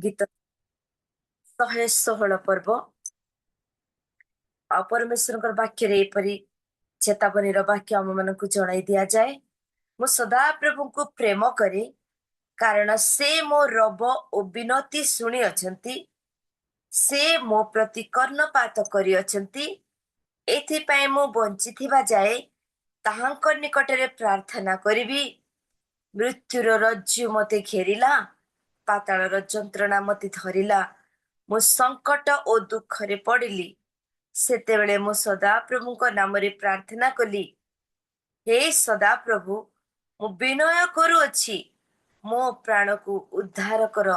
गीत 116 पर्व आ परमेश्वर वाक्य एपरी चेतावनी वाक्य आम मन को जन दि जाए। मु सदा प्रभु को प्रेम करे कारण से मो रब ओ विनती शुणी अछंती। से मो प्रति कर्णपात करी अछंती। एथिपाई मु बंचिथिबा जाए ताहांक निकटरे प्रार्थना करिबी। मृत्युर रज्जु मते घेरिला, पाताळर जंत्रणा मते धरिला। मु संकट ओ दुखरे पड़िली, सेतेबेले मु सदा प्रभुଙ୍କ नामरे प्रार्थना कली। हे सदा प्रभु, मु विनय करूअछि, मो प्राण को उद्धार कर।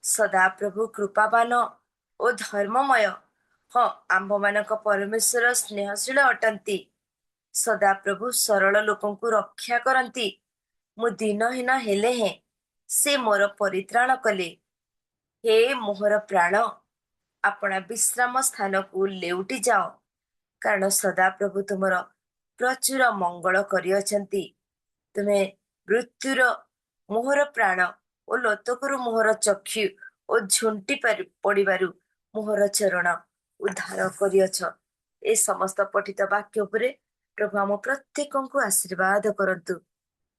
सदा प्रभु कृपावान ओ धर्ममय। हाँ, आंभ मानक परमेश्वर स्नेहशील अटंती। सदा प्रभु सरल लोकं को रक्षा करंती। मु दीनहीन हेले हैं से मोर परित्राण कले। हे मोहर प्राण, अपना विश्राम स्थान को लेउटी जाओ, कारण सदा प्रभु तुमर प्रचुर मंगल करियछंती। तुम्हें मृत्युर मोहर प्राण ओ लतकुरु मोहर चक्षु ओ झुंटी पड़िबारु मोहर चरण उद्धार करियछ। ए समस्त पठित वाक्य उपरे प्रभु आम प्रत्येक को आशीर्वाद करंतु।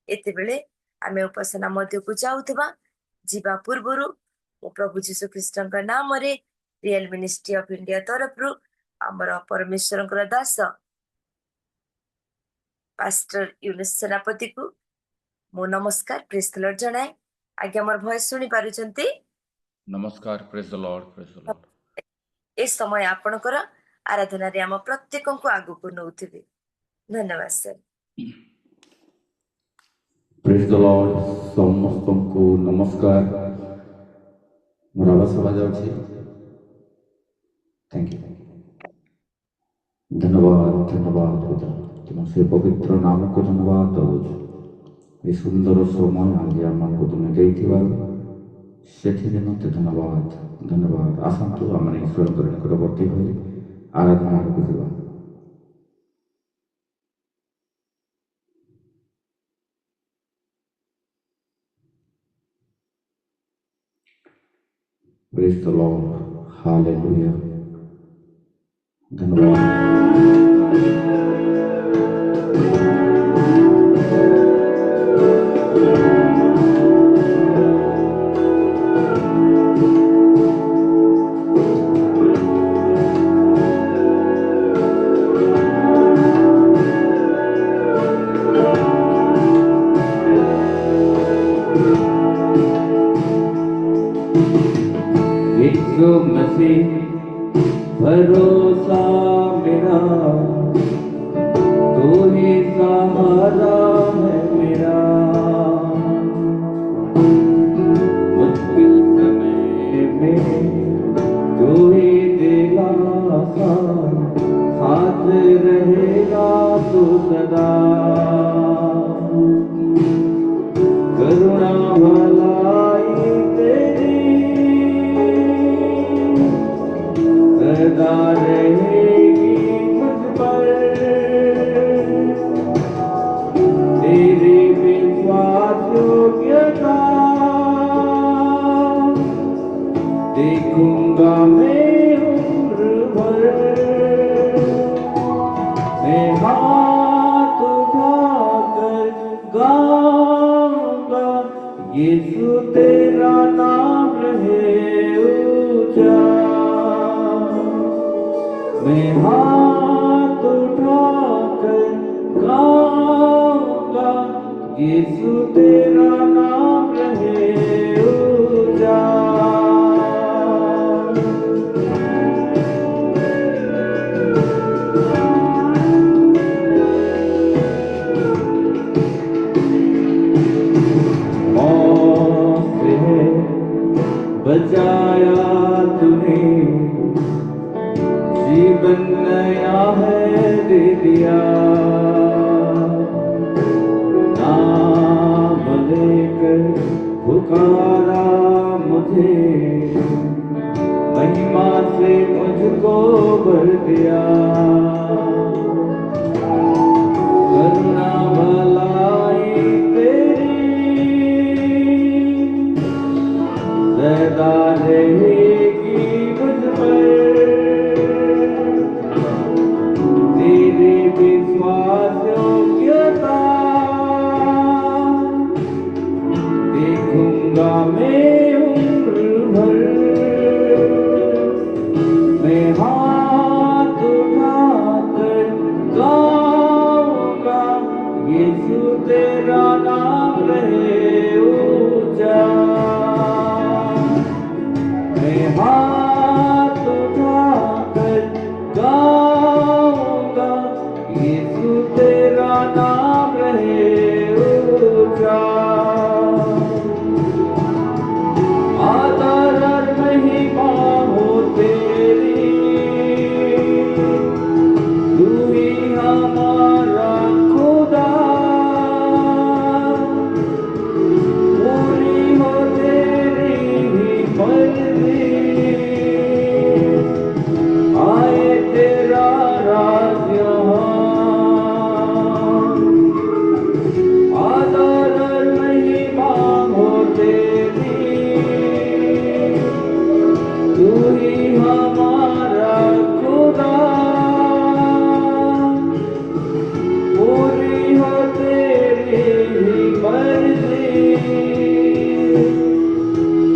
एते बेले आमे उपासना मध्य को जाउथबा जीवा पूर्वरु प्रभु जीसु ख्रीष्टଙ୍କ नामरे रियल मिनिस्ट्री ऑफ इंडिया तरफरु आमर परमेश्वरଙ୍କର दास पास्टर यूनुस सेनापति को मो नमस्कार प्रेज द लॉर्ड जणाए। आज्ञा मोर भॉइस सुनी पारुचंती? नमस्कार, praise the lord, praise the lord. ए समय आपणकर आराधना रे आम प्रत्येक को आगु को नउथिबे। धन्यवाद सर। Praise the Lord. समस्त को नमस्कार। मोर आवाज सुना जाउछि? Thank you. धन्यवाद धन्यवाद पिता, तुम से पवित्र नाम को धन्यवाद दउछि। ए सुंदर समय आगे आमको तुम देइथिबारु सेथिरे मते धन्यवाद धन्यवाद। आसंतु आमने ईश्वर निकटवर्ती होई आराधना करिबा। Praise the Lord. Hallelujah. यीशु मसीह भरोसा मेरा, तू ही सहारा है मेरा। मुश्किल समय में तू ही देगा साथ रहेगा तू सदा। करुणा भलाई सदा रहेगी मुझ पर, तेरी विश्वास योग्यता देखूंगा मैं उम्र भर। मैं हाथ उठाकर गाऊंगा, यीशु तेरा नाम रहे ऊंचा। मैं हाथ उठाकर गाऊंगा, यीशु तेरा नाम रहे ऊंचा। मौत से बचाया तूने, जीवन नया है दे दिया। नाम लेकर पुकारा मुझे, महिमा से मुझको भर दिया। करुणा भलाई तेरी सदा रहेगी मुझ पर तेरी विश्वास योग्यता देखूंगा मैं उम्र भर मैं हाथ उठाकर गाऊंगा यीशु तेरा नाम रहे ऊंचा मैं हाथ उठाकर गाऊंगा यीशु तेरा नाम रहे ऊंचा आदर और महिमा हो तेरी तू ही हमारा खुदा पूरी हो तेरी ही मर्जी आए तेरा राज आदर और महिमा हो तेरी तू ही हमारा खुदा पूरी हो तेरी ही मर्जी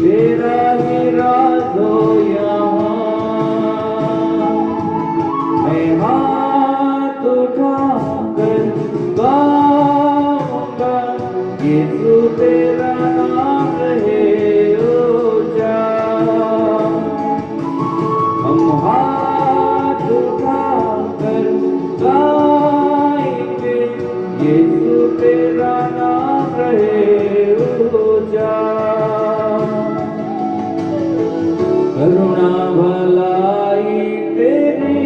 तेरा ही राज हो यहाँ मैं हाथ उठाकर गाऊंगा यीशु तेरा नाम रहे ऊंचा हम हाथ उठाकर गाएंगे यीशु तेरा नाम रहे ऊंचा करुणा भलाई तेरी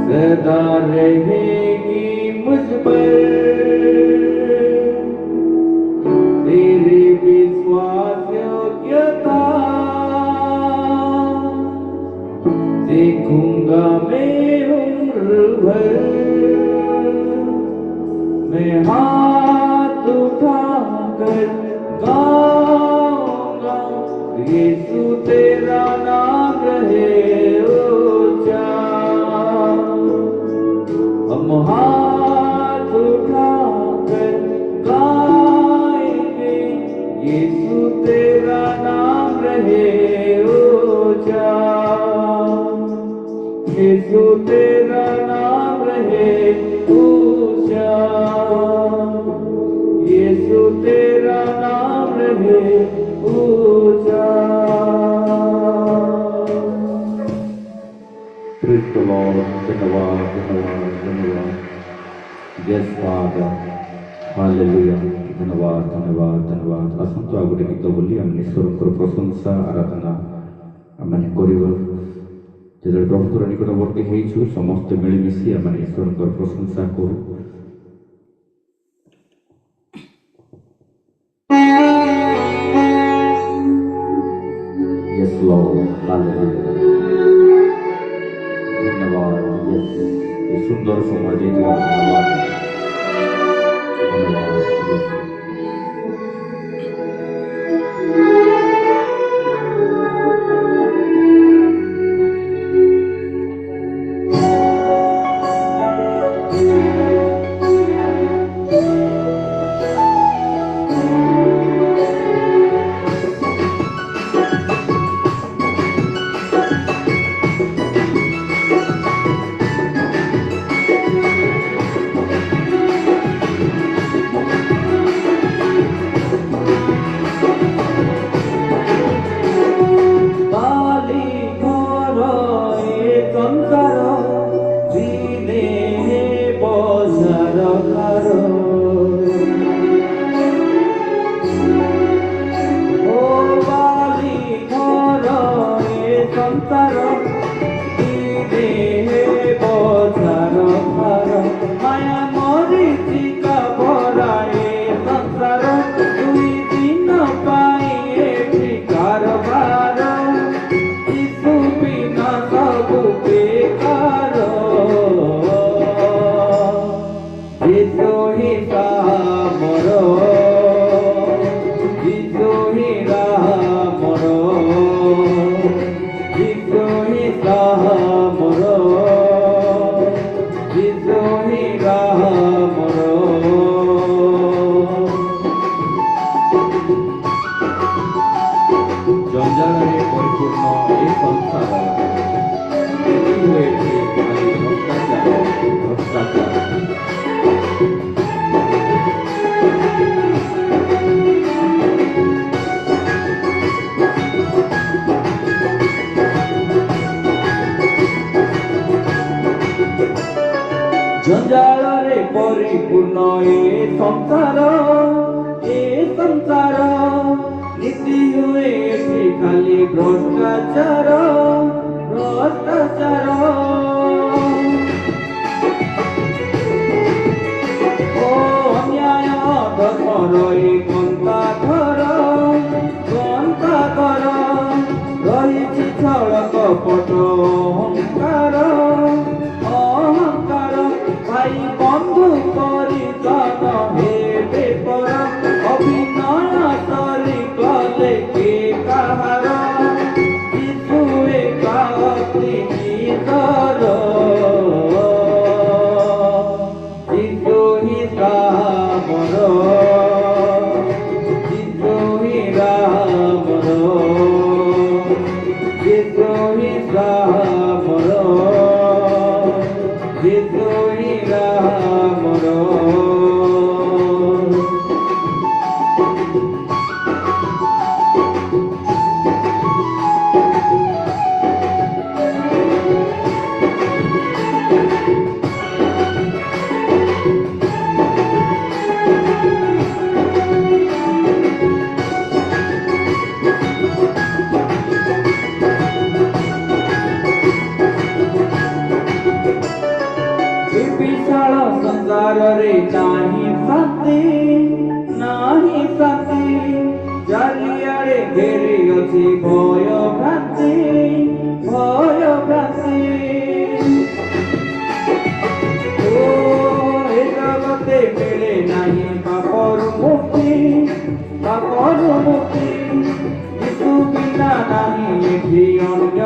सदा रहेगी मुझ पर तेरी विश्वास योग्यता देखूंगा मैं उम्र भर मैं हाथ उठाकर गाऊंगा यीशु तेरा नाम रहे ऊंचा हम हाथ उठाकर गाएंगे यीशु तेरा नाम रहे ऊंचा यीशु तेरा नाम रहे ऊंचा यीशु तेरा नाम रहे ऊंचा Praise the Lord. धन्यवाद धन्यवाद धन्यवाद Yes Father. Hallelujah. धन्यवाद धन्यवाद धन्यवाद ଆସନ୍ତୁ ଆଉ ଗୋଟେ ଗୀତ ବୋଲି ଆମେ ଈଶ୍ୱରଙ୍କର ପ୍ରଶଂସା ଆରାଧନା ଆମେ କରିବା ଯେତେବେଳେ ପ୍ରଭୁଙ୍କର ନିକଟବର୍ତ୍ତୀ ହେଇଛୁ ସମସ୍ତେ ମିଳିମିଶି ଆମେ ଈଶ୍ୱରଙ୍କର ପ୍ରଶଂସା କରୁ Yes Lord. Hallelujah. धन्यवाद Yes. ये सुंदर समय ଦେଇଥିବାରୁ ଧନ୍ୟବାଦ ଧନ୍ୟବାଦ Yes. ଜଞ୍ଜାଳରେ ପରିପୂର୍ଣ୍ଣ ଏ ସଂସାର ଏଠି ଖାଲି ଭ୍ରଷ୍ଟାଚାର ଭ୍ରଷ୍ଟାଚାର। ଜଞ୍ଜାଳରେ ପରିପୂର୍ଣ୍ଣ ଏ ସଂସାର ନୀତି ହୁଏ ଏଠି ଖାଲି ଭ୍ରଷ୍ଟାଚାର ଭ୍ରଷ୍ଟାଚାର। ଓ ଅନ୍ୟାୟ ଧର୍ମର ଏ ଗନ୍ତାଘର ରହିଛି ଛଳ କପଟ ଅହଙ୍କାର ଭାଇ ବନ୍ଧୁ ପରିଜନ ହେବେ ପର ଅଭିନୟ ସରି ଗଲେ କେ କାହାର ଶିଶୁ ଏକା ଅତି ନିଦର ଶିଶୁ ହିଁ ରାମର ଶିଶୁ ହିଁ ରାମର ଶିଶୁ ହିଁ ରାମର ଶିଶୁ ହିଁ ରାମର। ବିଶାଳ ସଂସାରରେ ନାହିଁ ଶାନ୍ତି ଚାରିଆଡ଼େ ଘେରି ଅଛି ଭୟ ଭ୍ରାନ୍ତି ଓ ଏ ଜଗତେ ମିଳେ ନାହିଁ ପାପରୁ ମୁକ୍ତି ଯୀଶୁ ବିନା ନାହିଁ ଏଠି ଅନ୍ୟ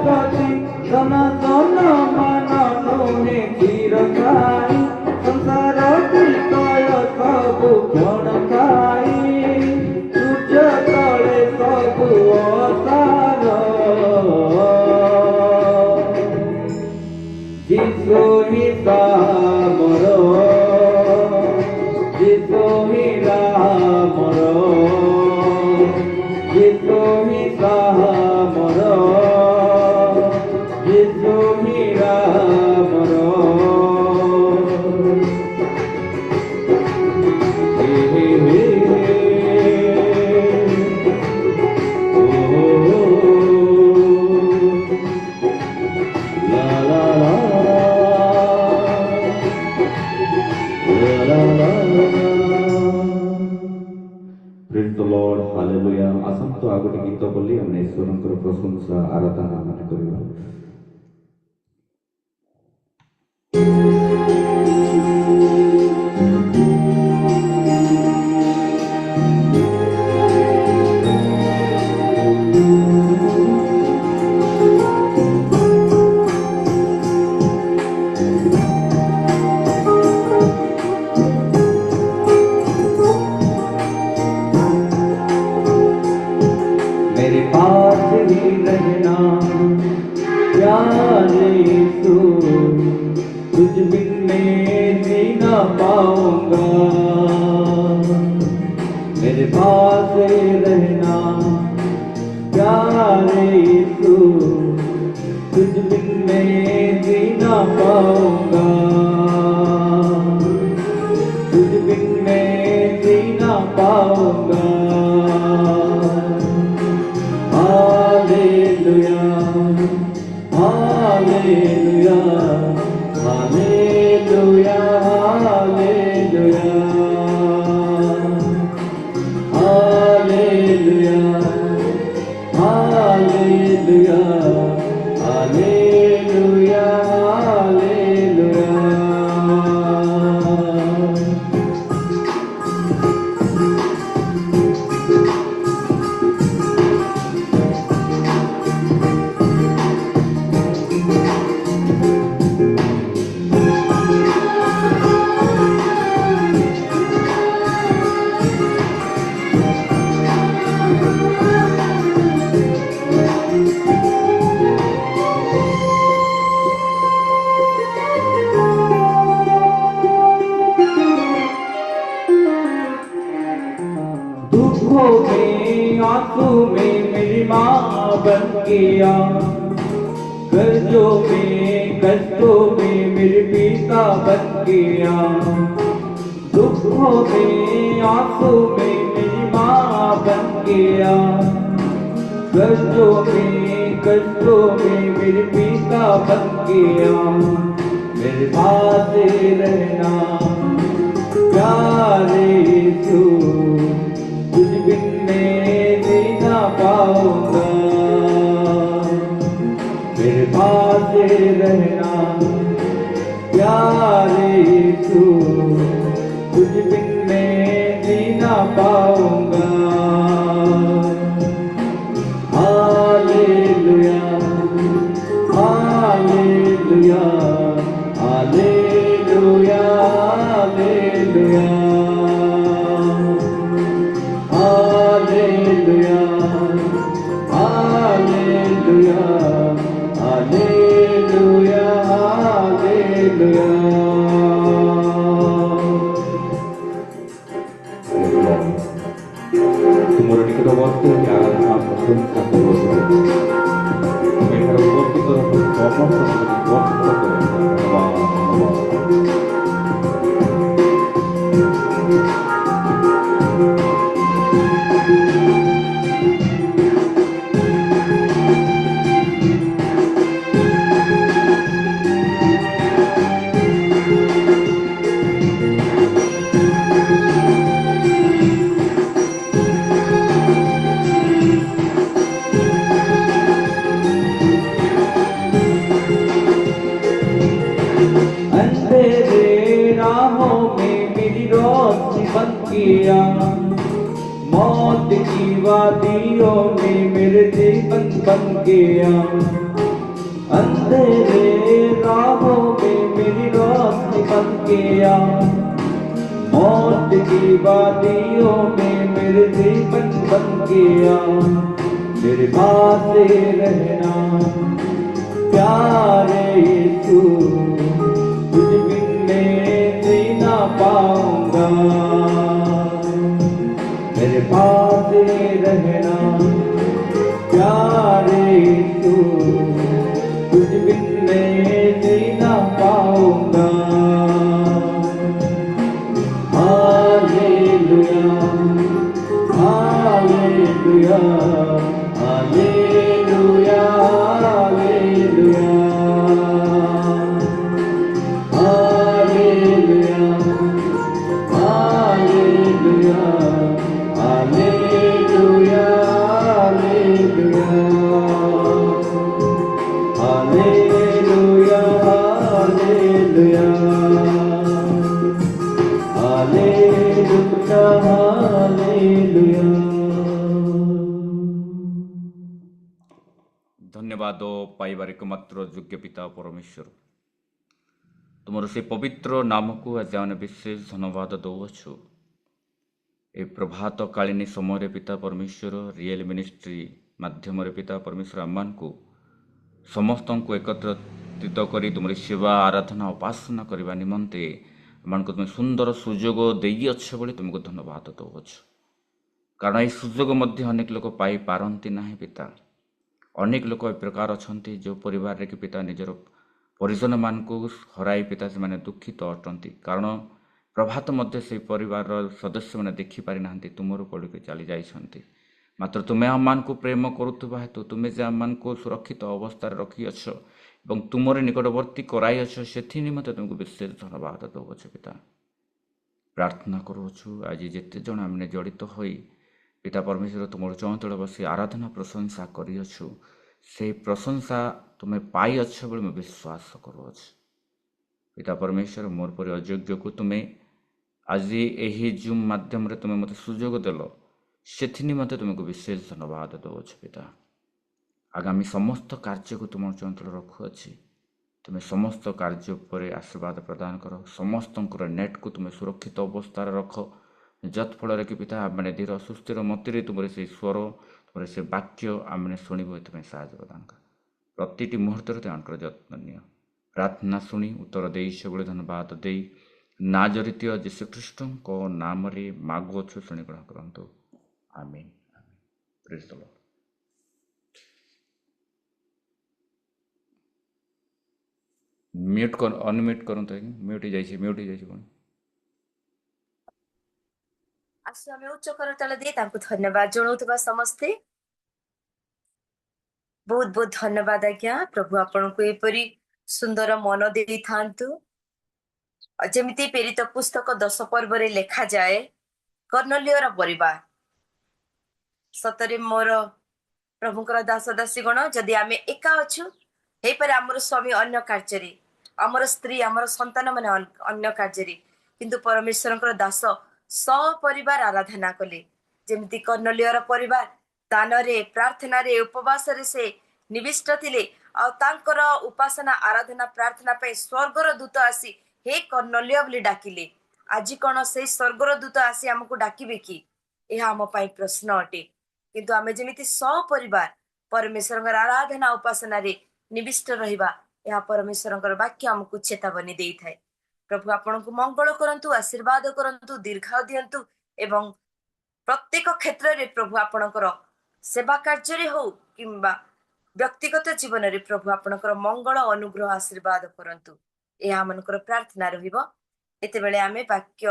ଗତି ସନାତନ ମାନ ନୁହେଁ ଚିର ଖାଇ ସଂସାର ବିଷୟ ସବୁ କ୍ଷଣ ଖାଇ ସୂର୍ଯ୍ୟ ତଳେ ସବୁ ଅସାର ଯୀଶୁ ହିଁ ରାମର ଯୀଶୁ ହିଁ ରାମର ଯୀଶୁ ହିଁ ରାମର ଯୀଶୁ ହିଁ ରାମର। Praise the Lord, hallelujah। ଆସନ୍ତୁ ଆଉ ଗୋଟେ ଗୀତ ବୋଲି ଆମେ ଈଶ୍ୱରଙ୍କର ପ୍ରଶଂସା ଆରାଧନା ଆମେ କରିବା। मेरे पास ही रहना प्यारे यीशु तुझ बिन दुखों में आंसू में मेरी माँ बन के आ, कर्जों में कष्टों में मेरे पिता बन के आ, दुखों में आंसू में मेरी माँ बन के आ, कष्टों में मेरे पिता बन के आ, मेरे पास रहना प्यारे यीशु, तुझ बिन मैं जी ना पाऊंगा, मेरे पास रहना प्यारे यीशु, तुझ बिन मैं जी ना पाऊंगा। Hallelujah hallelujah hallelujah hallelujah hallelujah hallelujah hallelujah hallelujah. ତୁମର ନିକଟବର୍ତ୍ତୀ ଆରାଧନା ପ୍ରଶଂସା କରୁଅଛୁ। ଏଠାରେ ଉପସ୍ଥିତ ସମସ୍ତଙ୍କୁ ବର୍ଷିତ କର। ଧନ୍ୟବାଦ ଧନ୍ୟବାଦ। अंधेरे राहों में मेरी रोशनी बन किया, मौत की वादियों में मेरे जीवन बन गया, अंधेरे राहों में मेरी रोशनी बन गया, मौत की वादियों में मेरे जीवन बन गया, मेरे पास रहना प्यारे यीशु, तुझ बिन मैं जी ना पाऊंगा, मेरे पास रहना प्यारे यीशु, तुझ बिन मैं जी ना पाऊंगा। Hallelujah hallelujah hallelujah hallelujah hallelujah hallelujah hallelujah hallelujah hallelujah hallelujah. ଧନ୍ୟବାଦ ପାଇବାର ଏକମାତ୍ର ଯୋଗ୍ୟ ପିତା ପରମେଶ୍ୱର, ତୁମର ସେ ପବିତ୍ର ନାମକୁ ଆଜି ଆମେ ବିଶେଷ ଧନ୍ୟବାଦ ଦେଉଅଛୁ। ଏ ପ୍ରଭାତ କାଳୀନ ସମୟରେ ପିତା ପରମେଶ୍ୱର ରିଏଲ ମିନିଷ୍ଟ୍ରି ମାଧ୍ୟମରେ ପିତା ପରମେଶ୍ୱର ଆମମାନଙ୍କୁ ସମସ୍ତଙ୍କୁ ଏକତ୍ରିତ କରି ତୁମର ସେବା ଆରାଧନା ଉପାସନା କରିବା ନିମନ୍ତେ ଆମମାନଙ୍କୁ ତୁମେ ସୁନ୍ଦର ସୁଯୋଗ ଦେଇଅଛ ବୋଲି ତୁମକୁ ଧନ୍ୟବାଦ ଦେଉଅଛୁ। କାରଣ ଏହି ସୁଯୋଗ ମଧ୍ୟ ଅନେକ ଲୋକ ପାଇପାରନ୍ତି ନାହିଁ ପିତା। ଅନେକ ଲୋକ ଏ ପ୍ରକାର ଅଛନ୍ତି ଯେଉଁ ପରିବାରରେ କି ପିତା ନିଜର ପରିଜନମାନଙ୍କୁ ହରାଇ ପିତା ସେମାନେ ଦୁଃଖିତ ଅଟନ୍ତି, କାରଣ ପ୍ରଭାତ ମଧ୍ୟ ସେହି ପରିବାରର ସଦସ୍ୟମାନେ ଦେଖିପାରିନାହାନ୍ତି, ତୁମର ପଡ଼ିକି ଚାଲି ଯାଇଛନ୍ତି। ମାତ୍ର ତୁମେ ଆମମାନଙ୍କୁ ପ୍ରେମ କରୁଥିବା ହେତୁ ତୁମେ ଯେ ଆମମାନଙ୍କୁ ସୁରକ୍ଷିତ ଅବସ୍ଥାରେ ରଖିଅଛ ଏବଂ ତୁମର ନିକଟବର୍ତ୍ତୀ କରାଇଅଛ, ସେଥି ନିମନ୍ତେ ତୁମକୁ ବିଶେଷ ଧନ୍ୟବାଦ ଦେଉଅଛୁ ପିତା। ପ୍ରାର୍ଥନା କରୁଅଛୁ ଆଜି ଯେତେ ଜଣ ଆମେ ଜଡ଼ିତ ହୋଇ ପିତା ପରମେଶ୍ୱର ତୁମର ଚଞ୍ଚଳ ବସି ଆରାଧନା ପ୍ରଶଂସା କରିଅଛୁ, ସେହି ପ୍ରଶଂସା ତୁମେ ପାଇଅଛ ବୋଲି ମୁଁ ବିଶ୍ୱାସ କରୁଅଛି। ପିତା ପରମେଶ୍ୱର, ମୋର ପରି ଅଯୋଗ୍ୟକୁ ତୁମେ ଆଜି ଏହି ଜୁମ୍ ମାଧ୍ୟମରେ ତୁମେ ମୋତେ ସୁଯୋଗ ଦେଲ, ସେଥି ନିମନ୍ତେ ତୁମକୁ ବିଶେଷ ଧନ୍ୟବାଦ ଦେଉଅଛୁ ପିତା। ଆଗାମୀ ସମସ୍ତ କାର୍ଯ୍ୟକୁ ତୁମର ଚଞ୍ଚଳ ରଖୁଅଛି, ତୁମେ ସମସ୍ତ କାର୍ଯ୍ୟ ଉପରେ ଆଶୀର୍ବାଦ ପ୍ରଦାନ କର, ସମସ୍ତଙ୍କର ନେଟ୍କୁ ତୁମେ ସୁରକ୍ଷିତ ଅବସ୍ଥାରେ ରଖ, ଯତ୍ଫଳରେ କି ପିତା ଆମେ ଧୀର ସୁସ୍ଥିର ମତିରେ ତୁମର ସେହି ସ୍ୱର, ତୁମର ସେ ବାକ୍ୟ ଆମେ ଶୁଣିବୁ, ଏଥିପାଇଁ ସାହାଯ୍ୟ ପ୍ରଦାନ କର। ପ୍ରତିଟି ମୁହୂର୍ତ୍ତରେ ତାଙ୍କର ଯତ୍ନ ନିଅ। ପ୍ରାର୍ଥନା ଶୁଣି ଉତ୍ତର ଦେଇ ସବୁବେଳେ ଧନ୍ୟବାଦ ଦେଇ ନାଜରିତୀୟ ଯୀଶୁଖ୍ରୀଷ୍ଟଙ୍କ ନାମରେ ମାଗୁଅଛୁ, ଶୁଣି ଗ୍ରହଣ କରନ୍ତୁ। आमीन प्रेज द लॉर्ड। म्यूट कर अनम्यूट करंतु आज्ञा म्यूट हो जाइए कौन ଆସୁ ଆମେ ଉଚ୍ଚ କରତାଳ ଦେଇ ତାଙ୍କୁ ଧନ୍ୟବାଦ ଜଣାଉଥିବା ସମସ୍ତେ। ବହୁତ ବହୁତ ଧନ୍ୟବାଦ ଆଜ୍ଞା। ପ୍ରଭୁ ଆପଣଙ୍କୁ ଏପରି ସୁନ୍ଦର ମନ ଦେଇଥାନ୍ତୁ। ଯେମିତି ପ୍ରେରିତ ପୁସ୍ତକ 10 ପର୍ବରେ ଲେଖାଯାଏ, କର୍ଣ୍ଣଲିୟର ପରିବାର। ସତରେ ମୋର ପ୍ରଭୁଙ୍କର ଦାସ ଦାସୀ ଗଣ, ଯଦି ଆମେ ଏକା ଅଛୁ, ହେଇପାରେ ଆମର ସ୍ୱାମୀ ଅନ୍ୟ କାର୍ଯ୍ୟରେ, ଆମର ସ୍ତ୍ରୀ ଆମର ସନ୍ତାନ ମାନେ ଅନ୍ୟ କାର୍ଯ୍ୟରେ, କିନ୍ତୁ ପରମେଶ୍ୱରଙ୍କର ଦାସ ସପରିବାର ଆରାଧନା କଲେ। ଯେମିତି କର୍ଣ୍ଣଲିୟର ପରିବାର ଦାନରେ, ପ୍ରାର୍ଥନାରେ, ଉପବାସରେ ସେ ନିବିଷ୍ଟ ଥିଲେ। ଆଉ ତାଙ୍କର ଉପାସନା, ଆରାଧନା, ପ୍ରାର୍ଥନା ପାଇଁ ସ୍ୱର୍ଗର ଦୂତ ଆସି ହେ କର୍ଣ୍ଣଲିୟ ବୋଲି ଡାକିଲେ। ଆଜି କଣ ସେଇ ସ୍ୱର୍ଗର ଦୂତ ଆସି ଆମକୁ ଡାକିବେ କି? ଏହା ଆମ ପାଇଁ ପ୍ରଶ୍ନ ଅଟେ। କିନ୍ତୁ ଆମେ ଯେମିତି ସପରିବାର ପରମେଶ୍ୱରଙ୍କର ଆରାଧନା ଉପାସନାରେ ନିବିଷ୍ଟ ରହିବା, ଏହା ପରମେଶ୍ୱରଙ୍କର ବାକ୍ୟ ଆମକୁ ଚେତାବନୀ ଦେଇଥାଏ। ପ୍ରଭୁ ଆପଣଙ୍କୁ ମଙ୍ଗଳ କରନ୍ତୁ, ଆଶୀର୍ବାଦ କରନ୍ତୁ, ଦୀର୍ଘାୟୁ ଦିଅନ୍ତୁ ଏବଂ ପ୍ରତ୍ୟେକ କ୍ଷେତ୍ରରେ ପ୍ରଭୁ ଆପଣଙ୍କର ସେବା କାର୍ଯ୍ୟରେ ହଉ କିମ୍ବା ବ୍ୟକ୍ତିଗତ ଜୀବନରେ ପ୍ରଭୁ ଆପଣଙ୍କର ମଙ୍ଗଳ, ଅନୁଗ୍ରହ, ଆଶୀର୍ବାଦ କରନ୍ତୁ। ଏହା ଆମମାନଙ୍କର ପ୍ରାର୍ଥନା ରହିବ। ଏତେବେଳେ ଆମେ ବାକ୍ୟ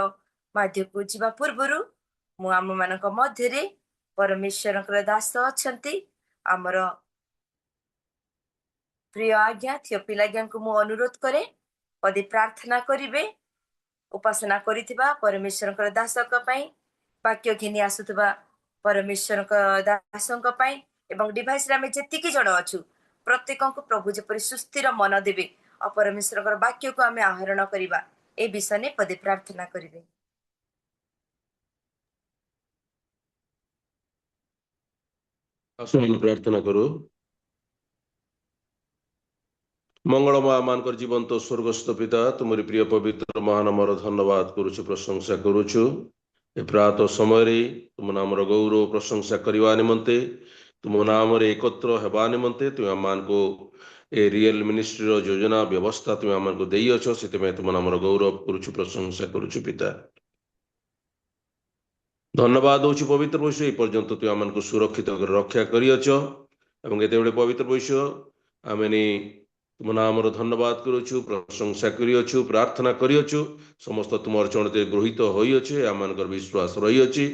ମାଧ୍ୟକୁ ଯିବା ପୂର୍ବରୁ ମୁଁ ଆମମାନଙ୍କ ମଧ୍ୟରେ ପରମେଶ୍ୱରଙ୍କର ଦାସ ଅଛନ୍ତି, ଆମର ପ୍ରିୟ ଆଜ୍ଞା ଥିଓପିଲ ଆଜ୍ଞାଙ୍କୁ ମୁଁ ଅନୁରୋଧ କରେ ପଦେ ପ୍ରାର୍ଥନା କରିବେ। ଉପାସନା କରିଥିବା ପରମେଶ୍ୱରଙ୍କର ଦାସଙ୍କ ପାଇଁ, ବାକ୍ୟ ଘେନି ଆସୁଥିବା ପରମେଶ୍ୱରଙ୍କ ଦାସଙ୍କ ପାଇଁ ଏବଂ ଡିଭାଇସରେ ଆମେ ଯେତିକି ଜଣ ଅଛୁ ପ୍ରତ୍ୟେକଙ୍କୁ ପ୍ରଭୁ ଯେପରି ସୁସ୍ଥିର ମନ ଦେବେ ଆଉ ପରମେଶ୍ୱରଙ୍କର ବାକ୍ୟକୁ ଆମେ ଆହରଣ କରିବା, ଏ ବିଷୟରେ ପଦେ ପ୍ରାର୍ଥନା କରିବେ। ଆସନ୍ତୁ ପ୍ରାର୍ଥନା କରୁ। ମଙ୍ଗଳମୟ ମାନଙ୍କର ଜୀବନ୍ତ ସ୍ୱର୍ଗସ୍ଥ ପିତା, ତୁମରି ପ୍ରିୟ ପବିତ୍ର ମହାନାମର ଧନ୍ୟବାଦ କରୁଛୁ, ପ୍ରଶଂସା କରୁଛୁ। ଏ ପ୍ରାତ ସମୟରେ ତୁମ ନାମର ଗୌରବ ପ୍ରଶଂସା କରିବା ନିମନ୍ତେ, ତୁମ ନାମରେ ଏକତ୍ର ହେବା ନିମନ୍ତେ ତୁମେ ଆମମାନଙ୍କୁ ଏ ରିଏଲ ମିନିଷ୍ଟ୍ରିର ଯୋଜନା ବ୍ୟବସ୍ଥା ତୁମେ ଆମମାନଙ୍କୁ ଦେଇଅଛ। ସେଥିପାଇଁ ତୁମ ନାମର ଗୌରବ କରୁଛୁ, ପ୍ରଶଂସା କରୁଛୁ ପିତା। ଧନ୍ୟବାଦ ଦଉଛୁ ପବିତ୍ର ବୈଶ୍ୟ, ଏ ପର୍ଯ୍ୟନ୍ତ ତୁମେ ଆମମାନଙ୍କୁ ସୁରକ୍ଷିତ କରି ରକ୍ଷା କରିଅଛ ଏବଂ ଏତେବେଳେ ପବିତ୍ର ବୈଶ୍ୟ ଆମେ ତୁମ ନାମର ଧନ୍ୟବାଦ କରୁଛୁ, ପ୍ରଶଂସା କରିଅଛୁ, ପ୍ରାର୍ଥନା କରିଅଛୁ। ସମସ୍ତ ତୁମର ଚରଣରେ ଗୃହୀତ ହୋଇଅଛି, ଆମମାନଙ୍କର ବିଶ୍ୱାସ ରହିଅଛି।